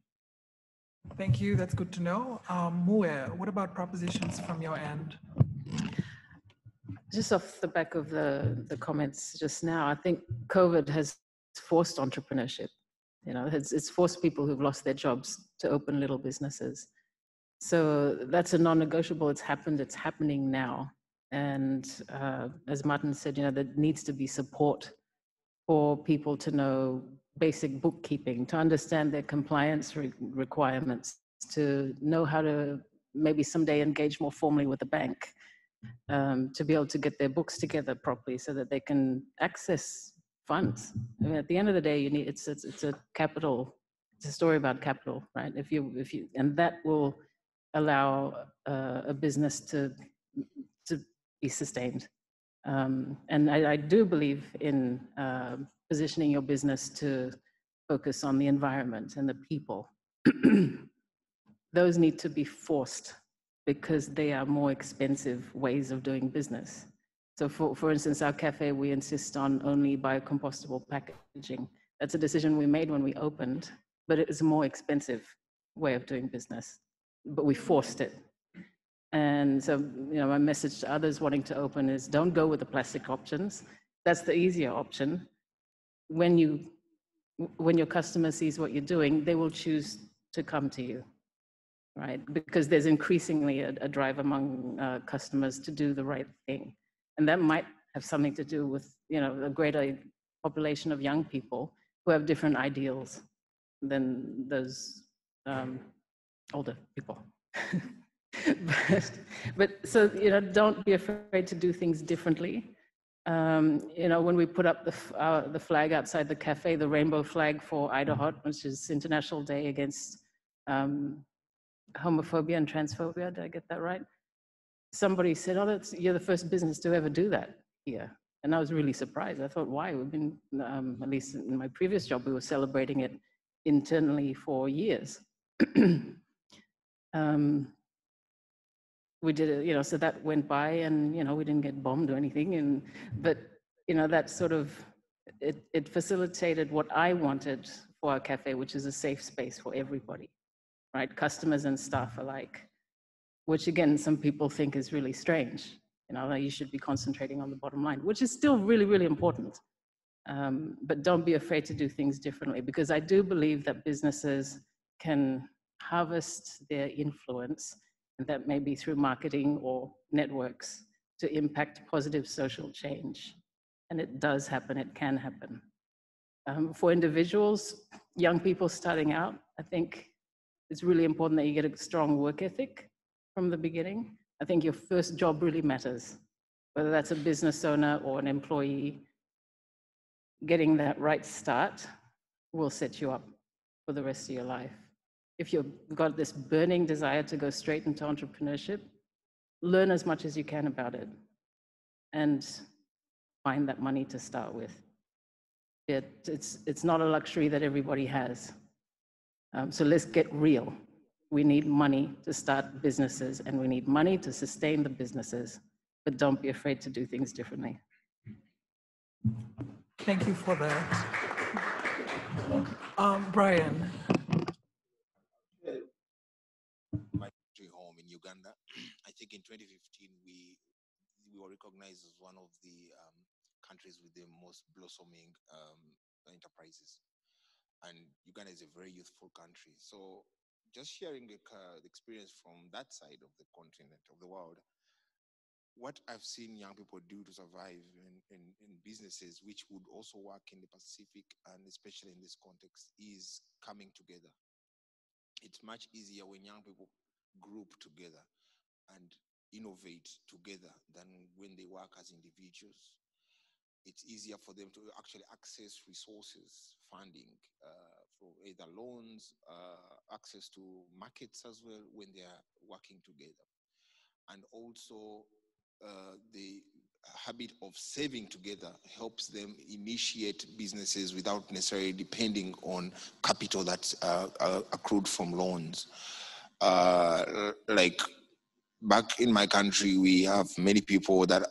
Thank you, that's good to know. Muer, what about propositions from your end? Just off the back of the comments just now, I think COVID has forced entrepreneurship. You know, it's forced people who've lost their jobs to open little businesses. So that's a non-negotiable. It's happened. It's happening now. And as Matin said, you know, there needs to be support for people to know basic bookkeeping, to understand their compliance requirements, to know how to maybe someday engage more formally with the bank, to be able to get their books together properly so that they can access funds. I mean, at the end of the day, you need it's a capital. It's a story about capital, right? If you and that will allow a business to be sustained. And I do believe in positioning your business to focus on the environment and the people. Those need to be forced because they are more expensive ways of doing business. So for instance, our cafe, we insist on only biocompostable packaging. That's a decision we made when we opened, but it is a more expensive way of doing business, but we forced it. And so, you know, my message to others wanting to open is don't go with the plastic options. That's the easier option. When your customer sees what you're doing, they will choose to come to you, right? Because there's increasingly a drive among customers to do the right thing. And that might have something to do with, you know, a greater population of young people who have different ideals than those older people. but so, you know, don't be afraid to do things differently. You know, when we put up the flag outside the cafe, the rainbow flag for Idaho, which is International Day Against Homophobia and Transphobia, did I get that right? Somebody said, oh, you're the first business to ever do that here. And I was really surprised. I thought, why? We've been, at least in my previous job, we were celebrating it internally for years. We did it, you know, so that went by and, you know, we didn't get bombed or anything. But, you know, that sort of, it facilitated what I wanted for our cafe, which is a safe space for everybody, right? Customers and staff alike, which again, some people think is really strange. You know, that you should be concentrating on the bottom line, which is still really, really important. But don't be afraid to do things differently, because I do believe that businesses can harvest their influence, and that may be through marketing or networks, to impact positive social change. And it does happen, it can happen. For individuals, young people starting out, I think it's really important that you get a strong work ethic from the beginning. I think your first job really matters, whether that's a business owner or an employee. Getting that right start will set you up for the rest of your life. If you've got this burning desire to go straight into entrepreneurship, learn as much as you can about it and find that money to start with. It's not a luxury that everybody has. So let's get real. We need money to start businesses and we need money to sustain the businesses, but don't be afraid to do things differently. Thank you for that. Brian. My country home in Uganda, I think in 2015, we were recognized as one of the countries with the most blossoming enterprises. And Uganda is a very youthful country. So just sharing the experience from that side of the continent, of the world, what I've seen young people do to survive in businesses which would also work in the Pacific, and especially in this context, is coming together. It's much easier when young people group together and innovate together than when they work as individuals. It's easier for them to actually access resources, funding, for either loans, access to markets as well when they are working together. And also the habit of saving together helps them initiate businesses without necessarily depending on capital that's accrued from loans. Like back in my country, we have many people that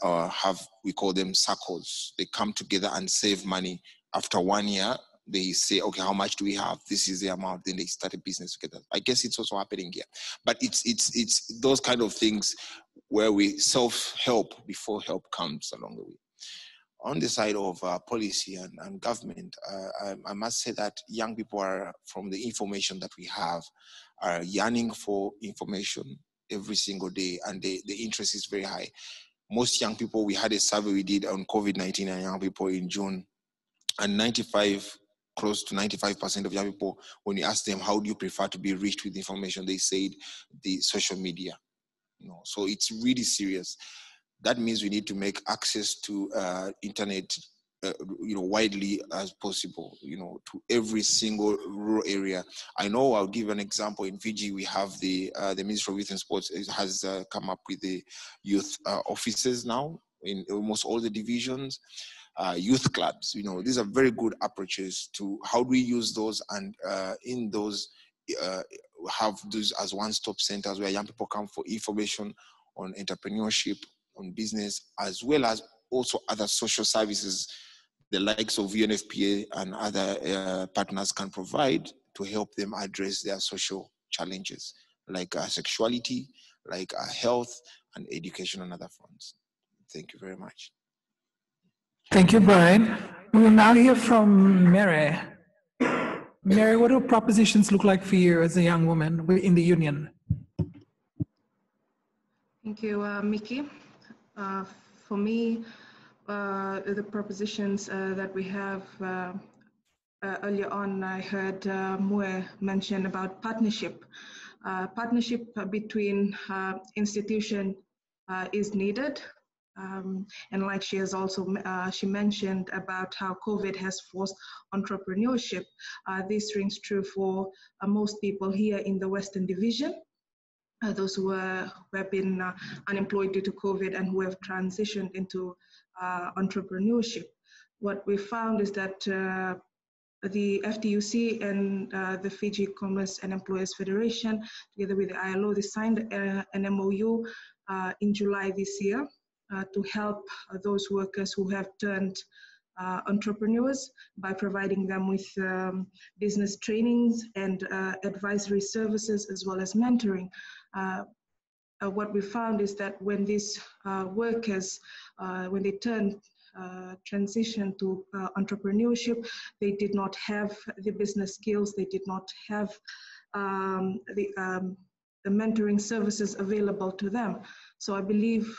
we call them circles. They come together and save money. After 1 year, they say, okay, how much do we have? This is the amount. Then they start a business together. I guess it's also happening here. But it's those kind of things where we self-help before help comes along the way. on the side of policy and government, I must say that young people are, from the information that we have, are yearning for information every single day, and the interest is very high. Most young people, we had a survey we did on COVID-19 and young people in June, and close to 95% of young people, when you ask them, how do you prefer to be reached with information, they said the social media. So it's really serious. That means we need to make access to internet, widely as possible, to every single rural area. I know, I'll give an example. In Fiji, we have the Ministry of Youth and Sports has come up with the youth offices now in almost all the divisions. Youth clubs, these are very good approaches to how do we use those, and in those have those as one-stop centers where young people come for information on entrepreneurship, on business, as well as also other social services the likes of UNFPA and other partners can provide to help them address their social challenges, like sexuality, like health and education and other fronts. Thank you very much. Thank you, Brian. We will now hear from Mary. Mary, what do propositions look like for you as a young woman in the union? Thank you, Miki. For me, the propositions that we have earlier on, I heard Mue mention about partnership. Partnership between institutions is needed. And like she has also, she mentioned about how COVID has forced entrepreneurship. This rings true for most people here in the Western Division. Those who have been unemployed due to COVID and who have transitioned into entrepreneurship. What we found is that the FTUC and the Fiji Commerce and Employers Federation, together with the ILO, they signed an MOU in July this year to help those workers who have turned entrepreneurs by providing them with business trainings and advisory services, as well as mentoring. What we found is that when these workers, when they transition to entrepreneurship, they did not have the business skills, they did not have the mentoring services available to them. So I believe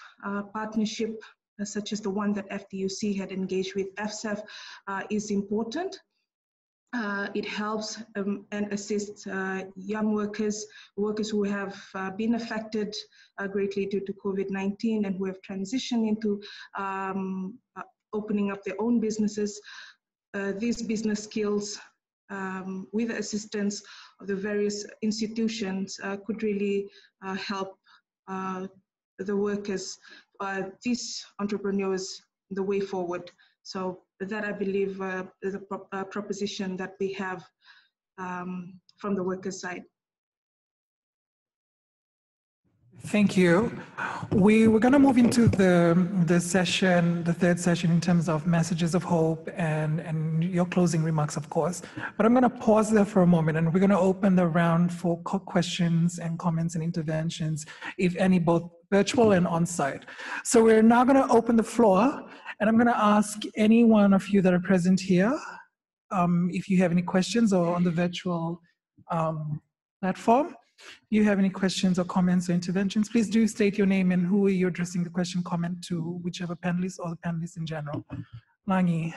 partnership such as the one that FTUC had engaged with FSEF is important. It helps and assists young workers who have been affected greatly due to COVID-19 and who have transitioned into opening up their own businesses. These business skills, with the assistance of the various institutions, could really help the workers, these entrepreneurs, the way forward. So that, I believe, is a proposition that we have from the workers' side. Thank you. We're going to move into the session, the third session, in terms of messages of hope and your closing remarks, of course. But I'm going to pause there for a moment, and we're going to open the round for questions and comments and interventions, if any, both virtual and on-site. So we're now going to open the floor, and I'm going to ask any one of you that are present here, if you have any questions, or on the virtual platform. If you have any questions or comments or interventions, please do state your name and who you're addressing the question, comment to, whichever panelist or the panelists in general. Langi.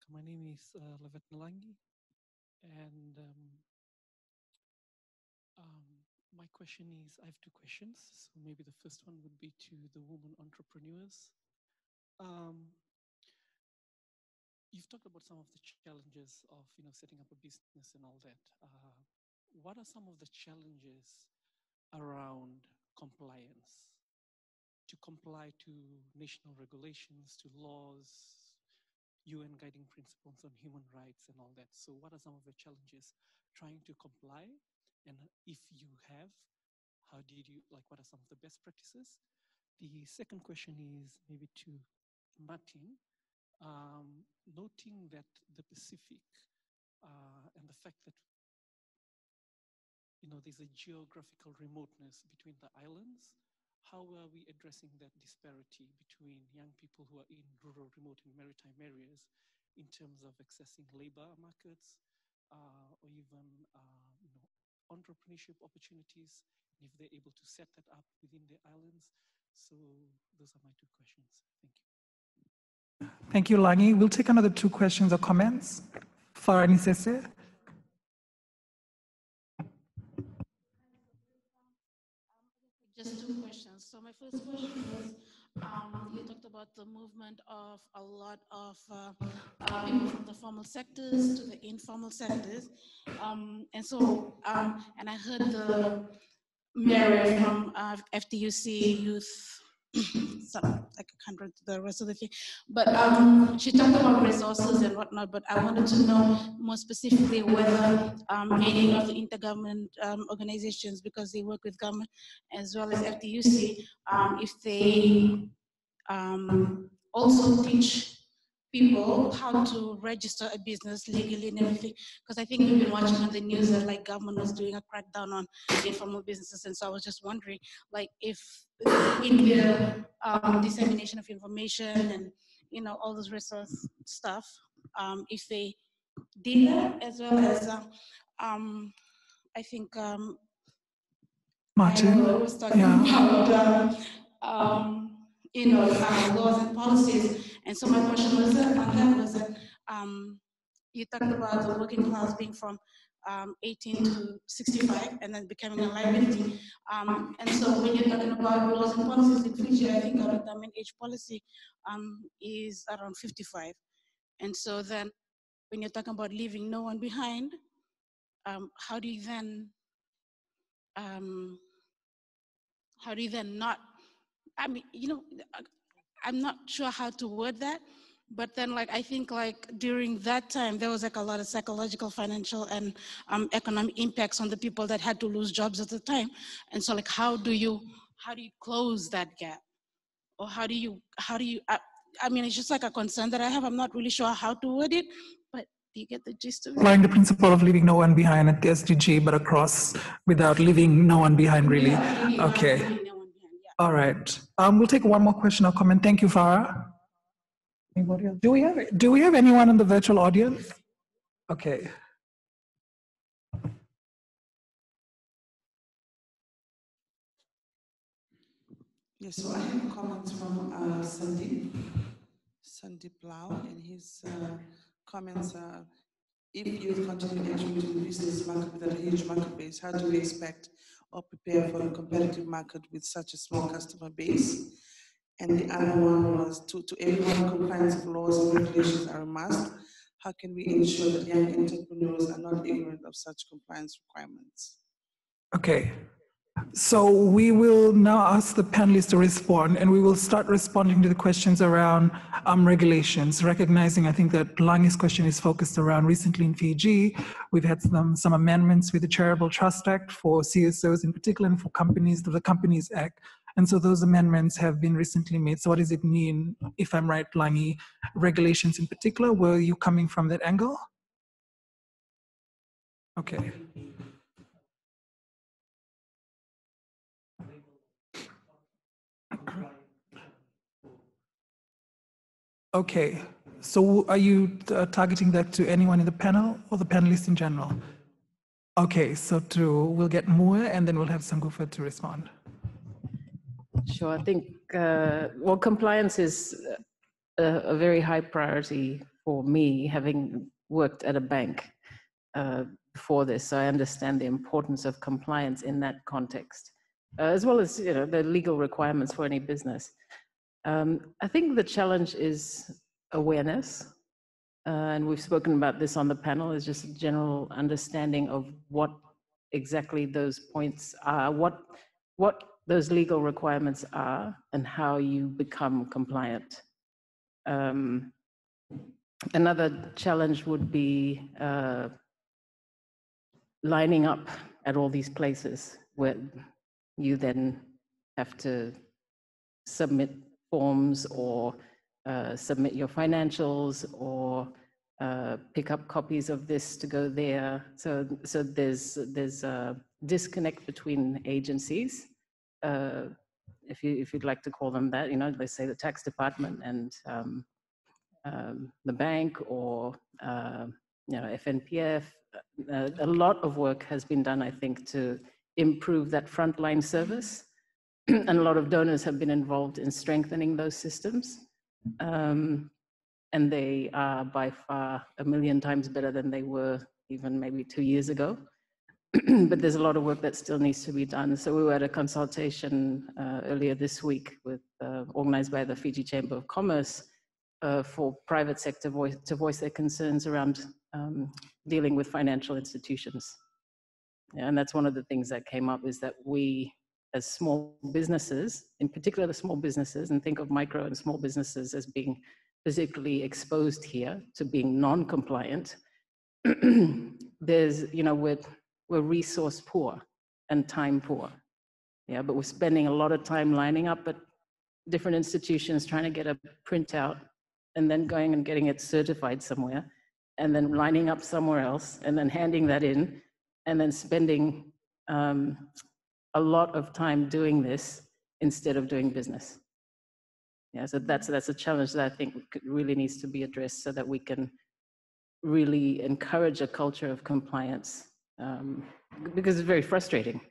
My name is Lavet Nalangi, and my question is, I have two questions. So maybe the first one would be to the women entrepreneurs. You've talked about some of the challenges of setting up a business and all that. What are some of the challenges around compliance? To comply to national regulations, to laws, UN guiding principles on human rights and all that. So what are some of the challenges trying to comply? And if you have, how did you, what are some of the best practices? The second question is maybe to Matin. Noting that the Pacific and the fact that there's a geographical remoteness between the islands, how are we addressing that disparity between young people who are in rural, remote, and maritime areas in terms of accessing labor markets, or even entrepreneurship opportunities, if they're able to set that up within the islands? So those are my two questions. Thank you. Thank you, Langi. We'll take another 2 questions or comments. Farani Sese. Just 2 questions. So my first question was, you talked about the movement of a lot of people from the formal sectors to the informal sectors. And I heard the Mererai from FTUC youth, I can't remember the rest of the thing, but she talked about resources and whatnot, but I wanted to know more specifically whether any of the intergovernment organizations, because they work with government as well as FTUC, if they also teach people how to register a business legally and everything, because I think we've been watching on the news that like government was doing a crackdown on informal businesses, and so I was just wondering, like, if in the dissemination of information and all this resource stuff, if they did that, as well as I think Matin, I was talking about laws and policies. And so my question was on that was that you talked about the working class being from 18 to 65 and then becoming a liability. And so when you're talking about laws and policies in Fiji, I think our retirement age policy is around 55. And so then when you're talking about leaving no one behind, how do you then not, I mean, I'm not sure how to word that, but then I think during that time, there was a lot of psychological, financial, and economic impacts on the people that had to lose jobs at the time. And so how do you close that gap? Or how do you, I mean, it's just a concern that I have. I'm not really sure how to word it, but do you get the gist of it? Applying the principle of leaving no one behind at the SDG, but across without leaving no one behind, really. Yeah, okay. leaving no one behind, yeah. All right. We'll take one more question or comment. Thank you, Farah. Anybody else? Do we have anyone in the virtual audience? Okay. Yes, so I have comments from Sandeep Lal, and his comments are, if youth continue entering into the business market with a huge market base, how do we expect or prepare for a competitive market with such a small customer base? And the other one was, to everyone, compliance of laws and regulations are a must. How can we ensure that young entrepreneurs are not ignorant of such compliance requirements? Okay. So we will now ask the panelists to respond, and we will start responding to the questions around regulations, recognizing I think that Langi's question is focused around recently in Fiji. We've had some amendments with the Charitable Trust Act for CSOs in particular, and for companies, the Companies Act. And so those amendments have been recently made. So what does it mean, if I'm right, Langi, regulations in particular? Were you coming from that angle? Okay. Okay, so are you targeting that to anyone in the panel or the panelists in general? Okay, so we'll get Mua and then we'll have Sagufta to respond. Sure, I think, well, compliance is a very high priority for me, having worked at a bank before this, so I understand the importance of compliance in that context, as well as the legal requirements for any business. I think the challenge is awareness, and we've spoken about this on the panel, is just a general understanding of what exactly those points are, what those legal requirements are, and how you become compliant. Another challenge would be lining up at all these places where you then have to submit forms or submit your financials or pick up copies of this to go there. So there's a disconnect between agencies if you'd like to call them that, you know, let's say the tax department and the bank, or you know, FNPF. A lot of work has been done, I think, to improve that frontline service, and a lot of donors have been involved in strengthening those systems. And they are by far 1,000,000 times better than they were even maybe 2 years ago. But there's a lot of work that still needs to be done. So we were at a consultation earlier this week with, organized by the Fiji Chamber of Commerce, for private sector to voice their concerns around dealing with financial institutions. Yeah, and that's one of the things that came up, is that we, as small businesses, in particular the small businesses, and think of micro and small businesses as being particularly exposed here to being non-compliant. There's, you know, we're resource poor and time poor. Yeah, but we're spending a lot of time lining up at different institutions trying to get a printout, and then going and getting it certified somewhere, and then lining up somewhere else, and then handing that in, and then spending a lot of time doing this instead of doing business. Yeah, so that's a challenge that I think really needs to be addressed, so that we can really encourage a culture of compliance, because it's very frustrating.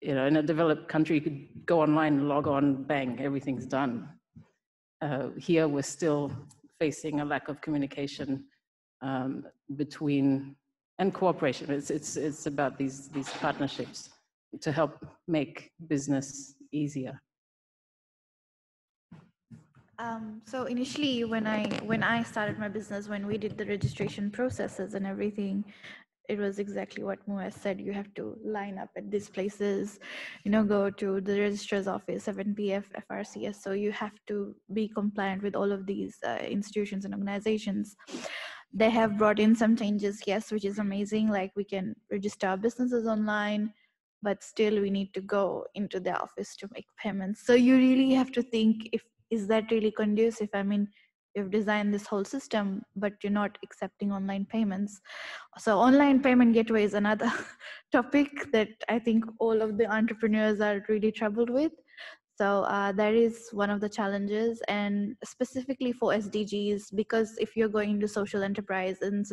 You know, in a developed country, you could go online, log on, bang, everything's done. Here, we're still facing a lack of communication between, and cooperation. It's about these partnerships to help make business easier. So initially, when I started my business, when we did the registration processes and everything, it was exactly what Muaz said. You have to line up at these places, you know, go to the registrar's office, FNPF, FRCS. So you have to be compliant with all of these institutions and organizations. They have brought in some changes, yes, which is amazing. Like, we can register our businesses online, but still we need to go into the office to make payments. So you really have to think, is that really conducive? I mean, you've designed this whole system, but you're not accepting online payments. So online payment gateway is another topic that I think all of the entrepreneurs are really troubled with. So that is one of the challenges, and specifically for SDGs, because if you're going into social enterprise and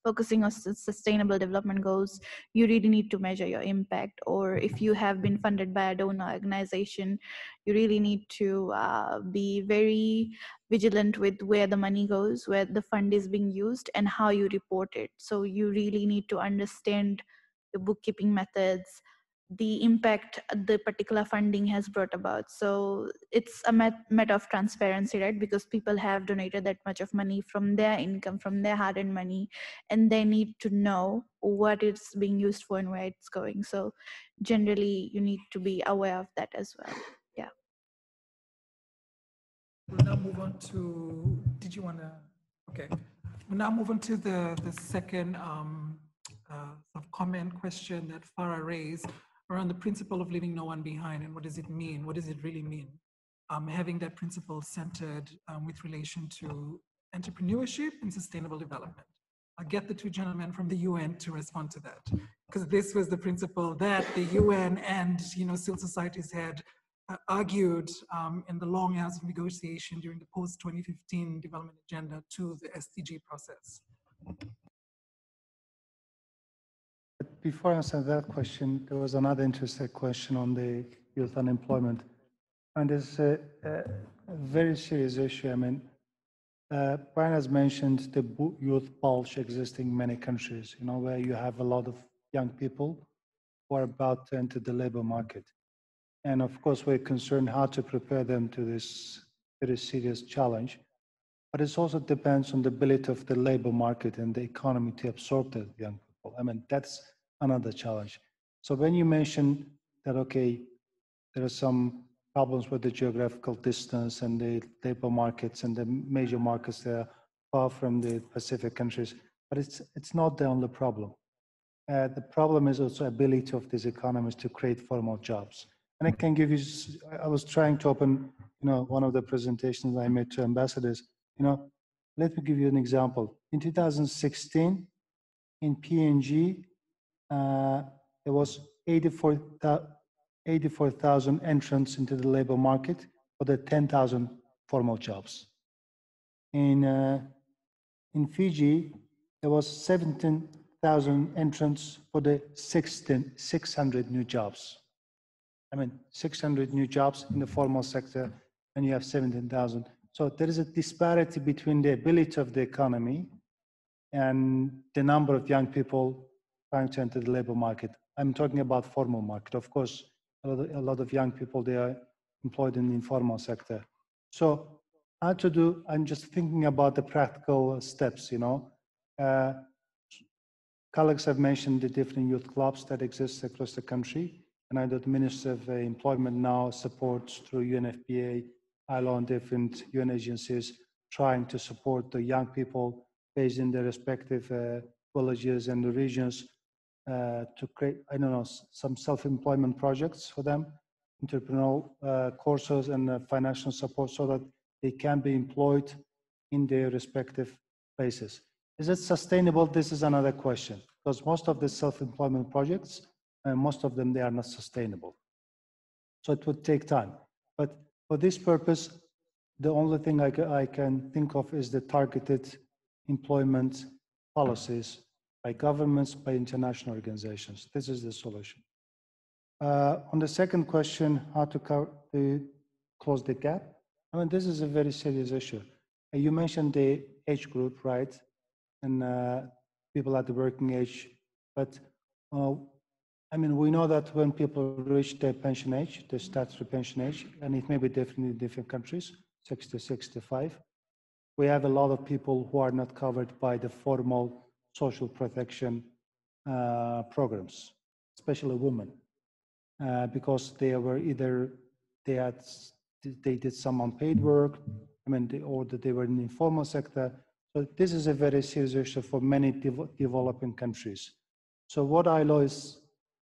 focusing on sustainable development goals, you really need to measure your impact. Or if you have been funded by a donor organization, you really need to be very vigilant with where the money goes, where the fund is being used, and how you report it. So you really need to understand the bookkeeping methods, the impact the particular funding has brought about. So it's a matter of transparency, right? Because people have donated that much of money from their income, from their hard-earned money, and they need to know what it's being used for and where it's going. So generally, you need to be aware of that as well. Yeah. We'll now move on to, did you want to, okay. We'll now move on to the second sort of comment question that Farah raised around the principle of leaving no one behind, and what does it mean? What does it really mean? Having that principle centered with relation to entrepreneurship and sustainable development. I'll get the two gentlemen from the UN to respond to that, because this was the principle that the UN and, you know, civil societies had argued in the long hours of negotiation during the post-2015 development agenda to the SDG process. Before I answer that question, there was another interesting question on the youth unemployment. And it's a very serious issue. I mean, Brian has mentioned the youth bulge existing in many countries, you know, where you have a lot of young people who are about to enter the labor market. And of course, we're concerned how to prepare them to this very serious challenge. But it also depends on the ability of the labor market and the economy to absorb the young people. I mean, that's another challenge. So when you mention that, okay, there are some problems with the geographical distance and the labor markets and the major markets that are far from the Pacific countries, but it's not the only problem. The problem is also ability of these economies to create formal jobs. And I can give you, I was trying to open, you know, one of the presentations I made to ambassadors, you know, let me give you an example. In 2016, in PNG, there was 84 84,000 entrants into the labor market for the 10,000 formal jobs. In Fiji, there was 17,000 entrants for the 600 new jobs. I mean, 600 new jobs in the formal sector, and you have 17,000. So there is a disparity between the ability of the economy and the number of young people trying to enter the labor market. I'm talking about formal market. Of course, a lot of young people, they are employed in the informal sector. So how to do, I'm just thinking about the practical steps, you know. Colleagues have mentioned the different youth clubs that exist across the country. And I know the Minister of Employment now supports through UNFPA, ILO, and different UN agencies trying to support the young people based in their respective villages and the regions to create, I don't know, some self-employment projects for them, entrepreneurial courses and financial support so that they can be employed in their respective places. Is it sustainable? This is another question, because most of the self-employment projects, most of them, they are not sustainable. So it would take time. But for this purpose, the only thing I can think of is the targeted employment policies by governments, by international organizations. This is the solution. On the second question, how to close the gap? I mean, this is a very serious issue. You mentioned the age group, right? And people at the working age. But I mean, we know that when people reach their pension age, the statutory pension age, and it may be different in different countries, 60, 65, we have a lot of people who are not covered by the formal social protection programs, especially women, because they were either, they did some unpaid work, I mean, or that they were in the informal sector. So this is a very serious issue for many developing countries. So what ILO is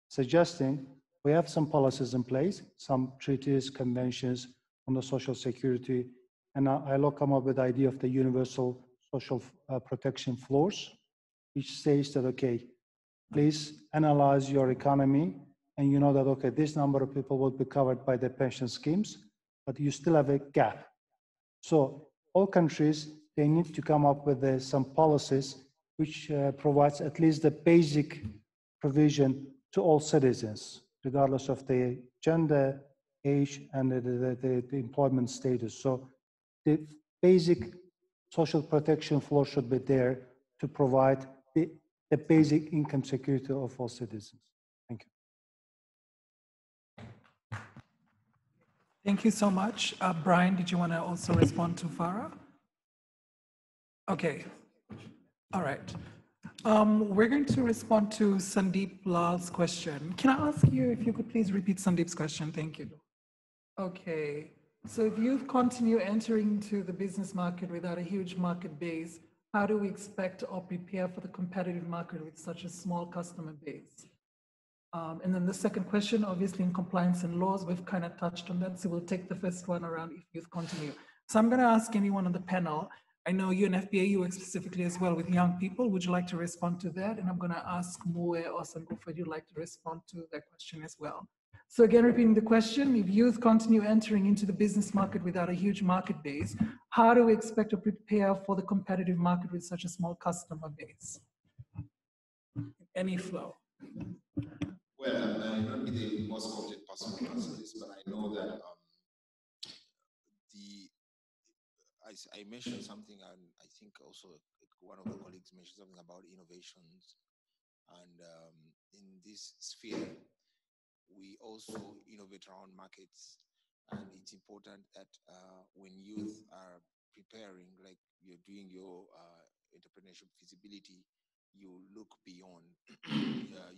suggesting, we have some policies in place, some treaties, conventions on the social security, and ILO come up with the idea of the universal social protection floors, which says that, okay, please analyze your economy, and you know that, okay, this number of people will be covered by the pension schemes, but you still have a gap. So all countries, they need to come up with some policies which provides at least the basic provision to all citizens, regardless of their gender, age, and the employment status. So the basic social protection floor should be there to provide the basic income security of all citizens. Thank you. Thank you so much. Brian, did you want to also respond to Farah? Okay. All right. We're going to respond to Sandeep Lal's question. Can I ask you if you could please repeat Sandeep's question? Thank you. Okay. So if youth continue entering into the business market without a huge market base, how do we expect or prepare for the competitive market with such a small customer base? And then the second question, obviously in compliance and laws, we've kind of touched on that. So we'll take the first one around if youth continue. So I'm going to ask anyone on the panel. I know UNFPA, you work specifically as well with young people. Would you like to respond to that? And I'm going to ask Moe or Sagufta if you'd like to respond to that question as well. So again, repeating the question, if youth continue entering into the business market without a huge market base, how do we expect to prepare for the competitive market with such a small customer base? Any flow? Well, I may not be the most competent person to answer this, but I know that I mentioned something, and I think also one of the colleagues mentioned something about innovations. And in this sphere, we also innovate around markets. And it's important that when youth are preparing, like you're doing your entrepreneurship feasibility, you look beyond,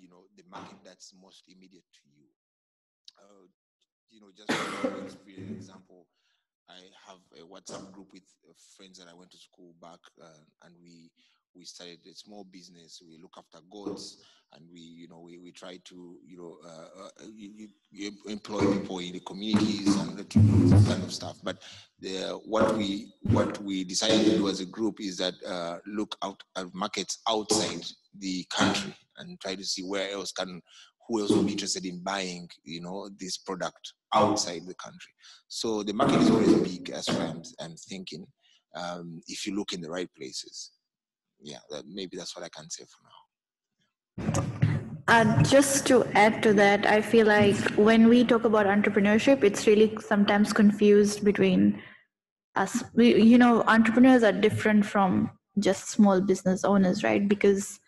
you know, the market that's most immediate to you. You know, just for an example, I have a WhatsApp group with friends that I went to school back, and we started a small business. We look after goats, and we try to you employ people in the communities and that kind of stuff. But what we decided to do as a group is that look out at markets outside the country and try to see where else can who else will be interested in buying, this product outside the country. So the market is always big, as far as I'm thinking, if you look in the right places. Yeah, maybe that's what I can say for now. Just to add to that, I feel like when we talk about entrepreneurship, it's really sometimes confused between us. Entrepreneurs are different from just small business owners, right? Because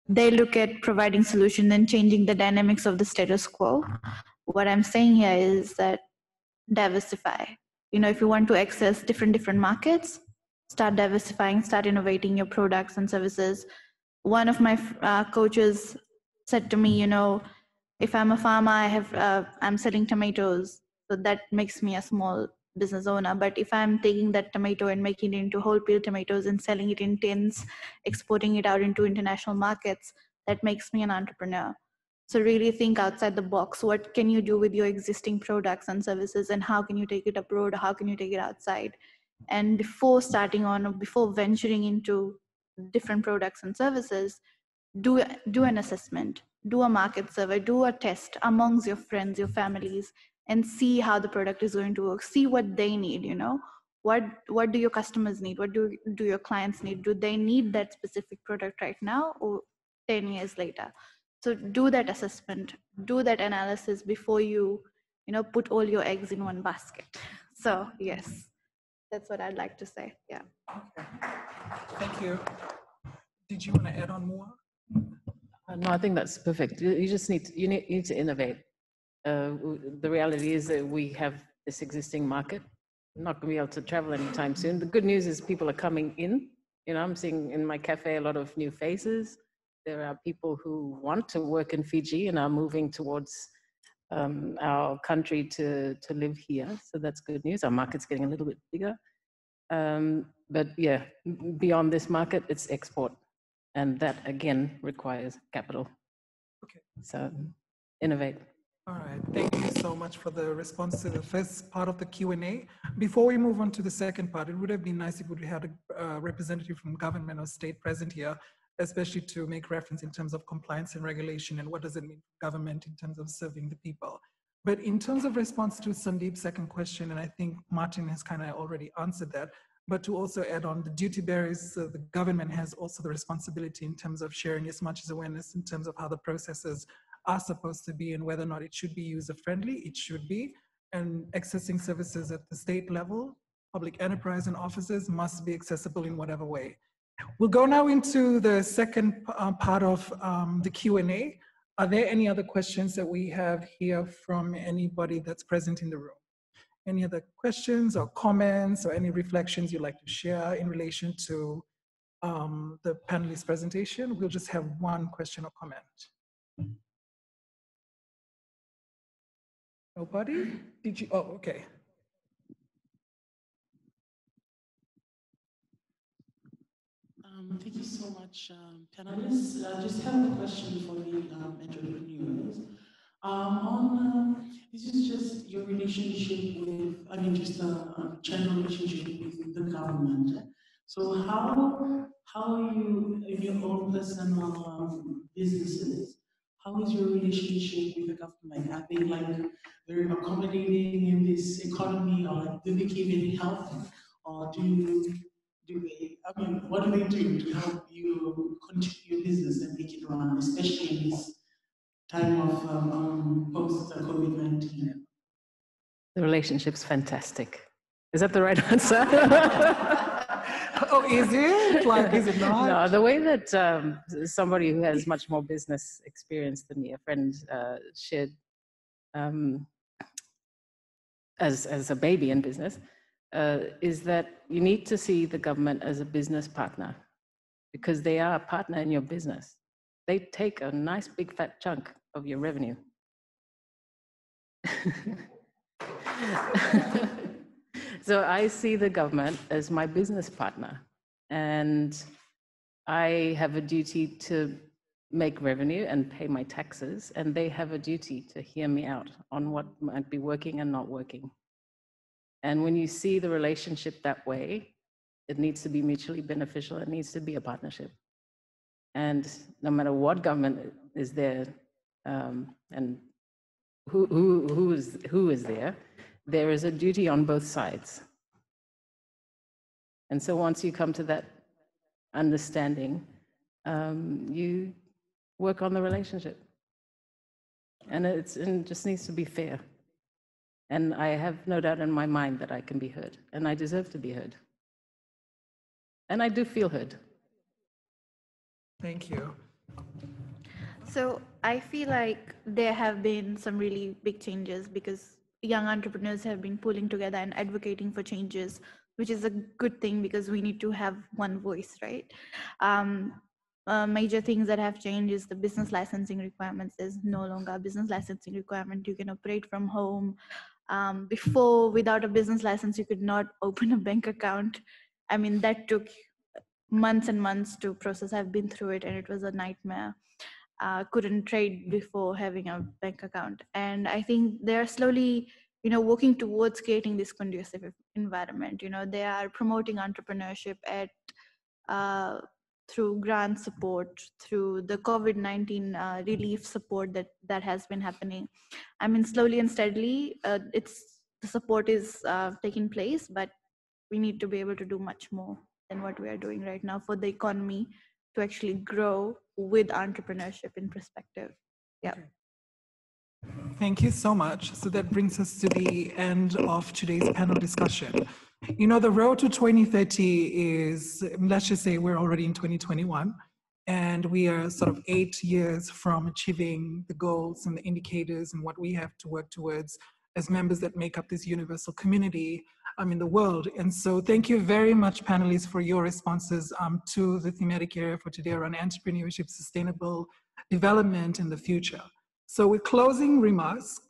they look at providing solutions and changing the dynamics of the status quo. What I'm saying here is that diversify. If you want to access different markets, start diversifying, start innovating your products and services. One of my coaches said to me, if I'm a farmer, I'm selling tomatoes, so that makes me a small business owner. But if I'm taking that tomato and making it into whole peel tomatoes and selling it in tins, exporting it out into international markets, that makes me an entrepreneur. So really think outside the box. What can you do with your existing products and services, and how can you take it abroad? How can you take it outside? And before venturing into different products and services, do an assessment, do a market survey, do a test amongst your friends, your families, and see how the product is going to work. See what they need. What do your customers need? What do your clients need? Do they need that specific product right now or 10 years later? So do that assessment, do that analysis before you put all your eggs in one basket. So yes, that's what I'd like to say. Yeah. Okay. Thank you. Did you want to add on more? No, I think that's perfect. You just need to innovate. The reality is that we have this existing market. We're not going to be able to travel anytime soon. The good news is people are coming in. I'm seeing in my cafe a lot of new faces. There are people who want to work in Fiji and are moving towards our country to live here. So that's good news. Our market's getting a little bit bigger. But yeah, beyond this market, it's export. And that, again, requires capital. Okay. So innovate. All right. Thank you so much for the response to the first part of the Q&A. Before we move on to the second part, it would have been nice if we had a representative from government or state present here, especially to make reference in terms of compliance and regulation and what does it mean for government in terms of serving the people. But in terms of response to Sandeep's second question, and I think Matin has kind of already answered that, but to also add on the duty bearers, the government has also the responsibility in terms of sharing as much as awareness in terms of how the processes are supposed to be and whether or not it should be user-friendly. It should be. And accessing services at the state level, public enterprise and offices must be accessible in whatever way. We'll go now into the second part of the Q&A. Are there any other questions that we have here from anybody that's present in the room? Any other questions or comments or any reflections you'd like to share in relation to the panelist presentation? We'll just have one question or comment. Nobody? Did you? Oh, okay. Thank you so much, panelists. I just have a question for the entrepreneurs. This is just your relationship with, just a general relationship with the government. So how are you, in your own personal businesses, how is your relationship with the government? Are they very accommodating in this economy, or do they give any help, or what do they do to help you continue your business and make it run, especially in this time of post-COVID-19? The relationship's fantastic. Is that the right answer? Oh, is it? Is it not? No, the way that somebody who has much more business experience than me, a friend shared as a baby in business, is that you need to see the government as a business partner, because they are a partner in your business. They take a nice big fat chunk of your revenue. So I see the government as my business partner, and I have a duty to make revenue and pay my taxes, and they have a duty to hear me out on what might be working and not working. And when you see the relationship that way, it needs to be mutually beneficial. It needs to be a partnership. And no matter what government is there, And who is there? There is a duty on both sides. And so once you come to that understanding, you work on the relationship. And it just needs to be fair. And I have no doubt in my mind that I can be heard, and I deserve to be heard. And I do feel heard. Thank you. So I feel like there have been some really big changes because young entrepreneurs have been pulling together and advocating for changes, which is a good thing because we need to have one voice, right? Major things that have changed is the business licensing requirements. There's no longer a business licensing requirement. You can operate from home. Before, without a business license, you could not open a bank account. I mean, that took months and months to process. I've been through it and it was a nightmare. Couldn't trade before having a bank account. And I think they're slowly, working towards creating this conducive environment. They are promoting entrepreneurship through grant support, through the COVID-19 relief support that has been happening. I mean, slowly and steadily, the support is taking place, but we need to be able to do much more than what we are doing right now for the economy to actually grow with entrepreneurship in perspective. Yeah. Okay. Thank you so much. So that brings us to the end of today's panel discussion. The road to 2030 is, let's just say we're already in 2021, and we are sort of 8 years from achieving the goals and the indicators and what we have to work towards as members that make up this universal community in the world. And so thank you very much, panelists, for your responses to the thematic area for today around entrepreneurship, sustainable development in the future. So with closing remarks,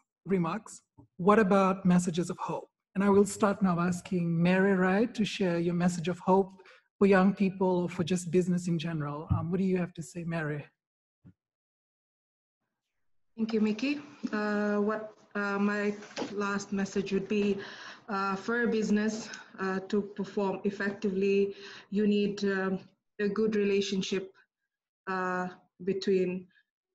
what about messages of hope? And I will start now asking Mererai to share your message of hope for young people or for just business in general. What do you have to say, Mary? Thank you, Miki. My last message would be for a business to perform effectively, you need a good relationship between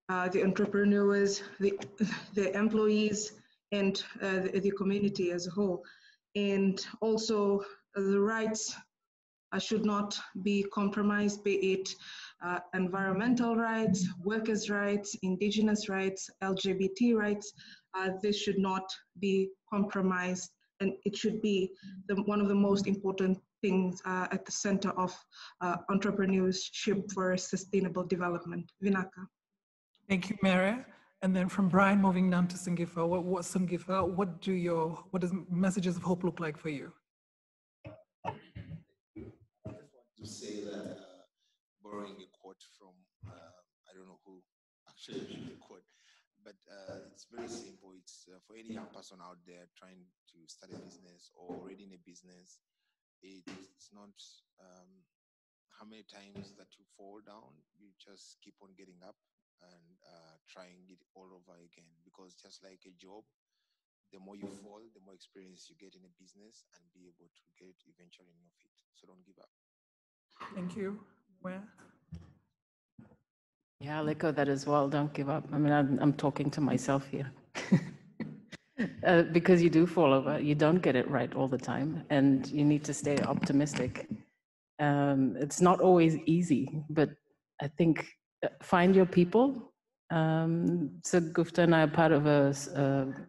the entrepreneurs, the employees, and the community as a whole. And also the rights should not be compromised, be it environmental rights, workers' rights, indigenous rights, LGBT rights. This should not be compromised, and it should be one of the most important things at the center of entrepreneurship for sustainable development. Vinaka. Thank you, Mary. And then from Brian, moving down to Sangifa. What does messages of hope look like for you? To say that, borrowing a quote from, I don't know who actually made the quote, but it's very simple. It's for any young person out there trying to start a business or already in a business, it's not how many times that you fall down, you just keep on getting up and trying it all over again. Because just like a job, the more you fall, the more experience you get in a business and be able to get eventually on your feet. So don't give up. Thank you. Where? Yeah, I'll echo that as well. Don't give up. I mean, I'm talking to myself here. Because you do fall over, you don't get it right all the time, and you need to stay optimistic. It's not always easy, but I think find your people. Sagufta and I are part of a,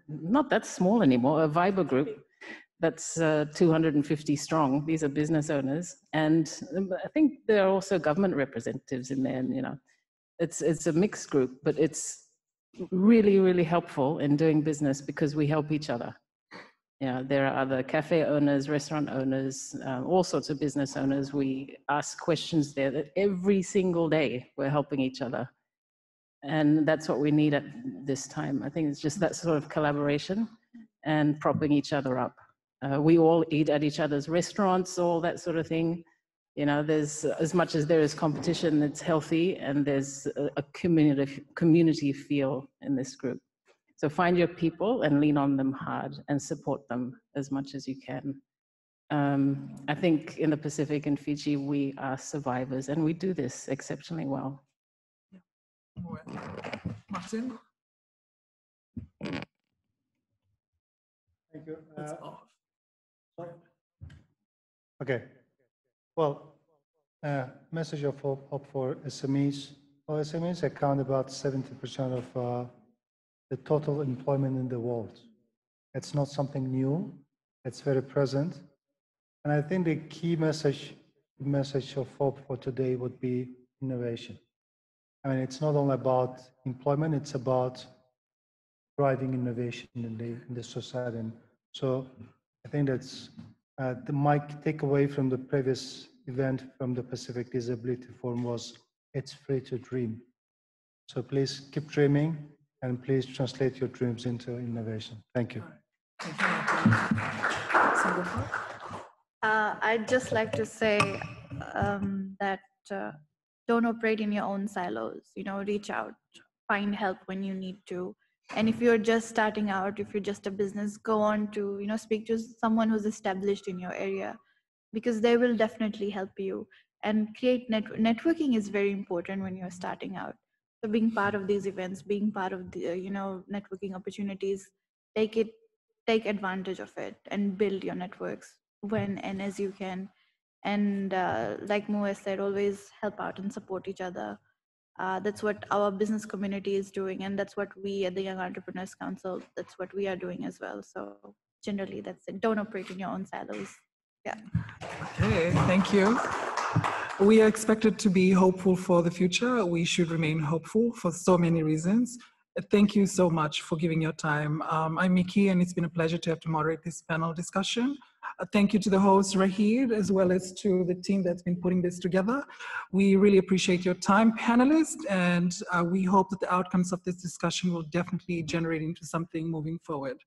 not that small anymore, a Viber group that's 250 strong. These are business owners. And I think there are also government representatives in there, and it's a mixed group, but it's really, really helpful in doing business because we help each other. There are other cafe owners, restaurant owners, all sorts of business owners. We ask questions there that every single day we're helping each other. And that's what we need at this time. I think it's just that sort of collaboration and propping each other up. We all eat at each other's restaurants, all that sort of thing. There's, as much as there is competition, it's healthy, and there's a community feel in this group. So find your people and lean on them hard and support them as much as you can. I think in the Pacific and Fiji, we are survivors, and we do this exceptionally well. Matin? Thank you. It's off. Okay. Well, message of hope for SMEs. Well, SMEs account about 70% of the total employment in the world. It's not something new. It's very present. And I think the key message of hope for today would be innovation. I mean, it's not only about employment, it's about driving innovation in the society. And so I think that's my takeaway from the previous event from the Pacific Disability Forum was it's free to dream. So please keep dreaming and please translate your dreams into innovation. Thank you. I'd just like to say that don't operate in your own silos. You know, reach out, find help when you need to. And if you're just starting out, if you're just a business, go on to, you know, speak to someone who's established in your area, because they will definitely help you. And create networking is very important when you're starting out. So being part of these events, being part of the, you know, networking opportunities, take advantage of it and build your networks when and as you can. And like Mo said, always help out and support each other. That's what our business community is doing, and that's what we at the Young Entrepreneurs Council, that's what we are doing as well. So generally that's it. Don't operate in your own silos. Yeah. Okay, thank you. We are expected to be hopeful for the future. We should remain hopeful for so many reasons. Thank you so much for giving your time. I'm Miki, and it's been a pleasure to have to moderate this panel discussion. Thank you to the host, Raeed, as well as to the team that's been putting this together. We really appreciate your time, panelists, and we hope that the outcomes of this discussion will definitely generate into something moving forward.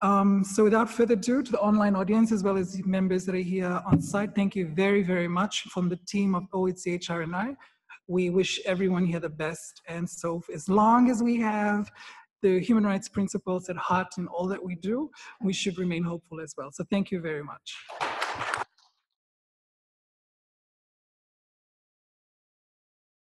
So without further ado, to the online audience, as well as the members that are here on site, thank you very, very much from the team of OHCHR and I. We wish everyone here the best. And so as long as we have the human rights principles at heart in all that we do, we should remain hopeful as well. So thank you very much.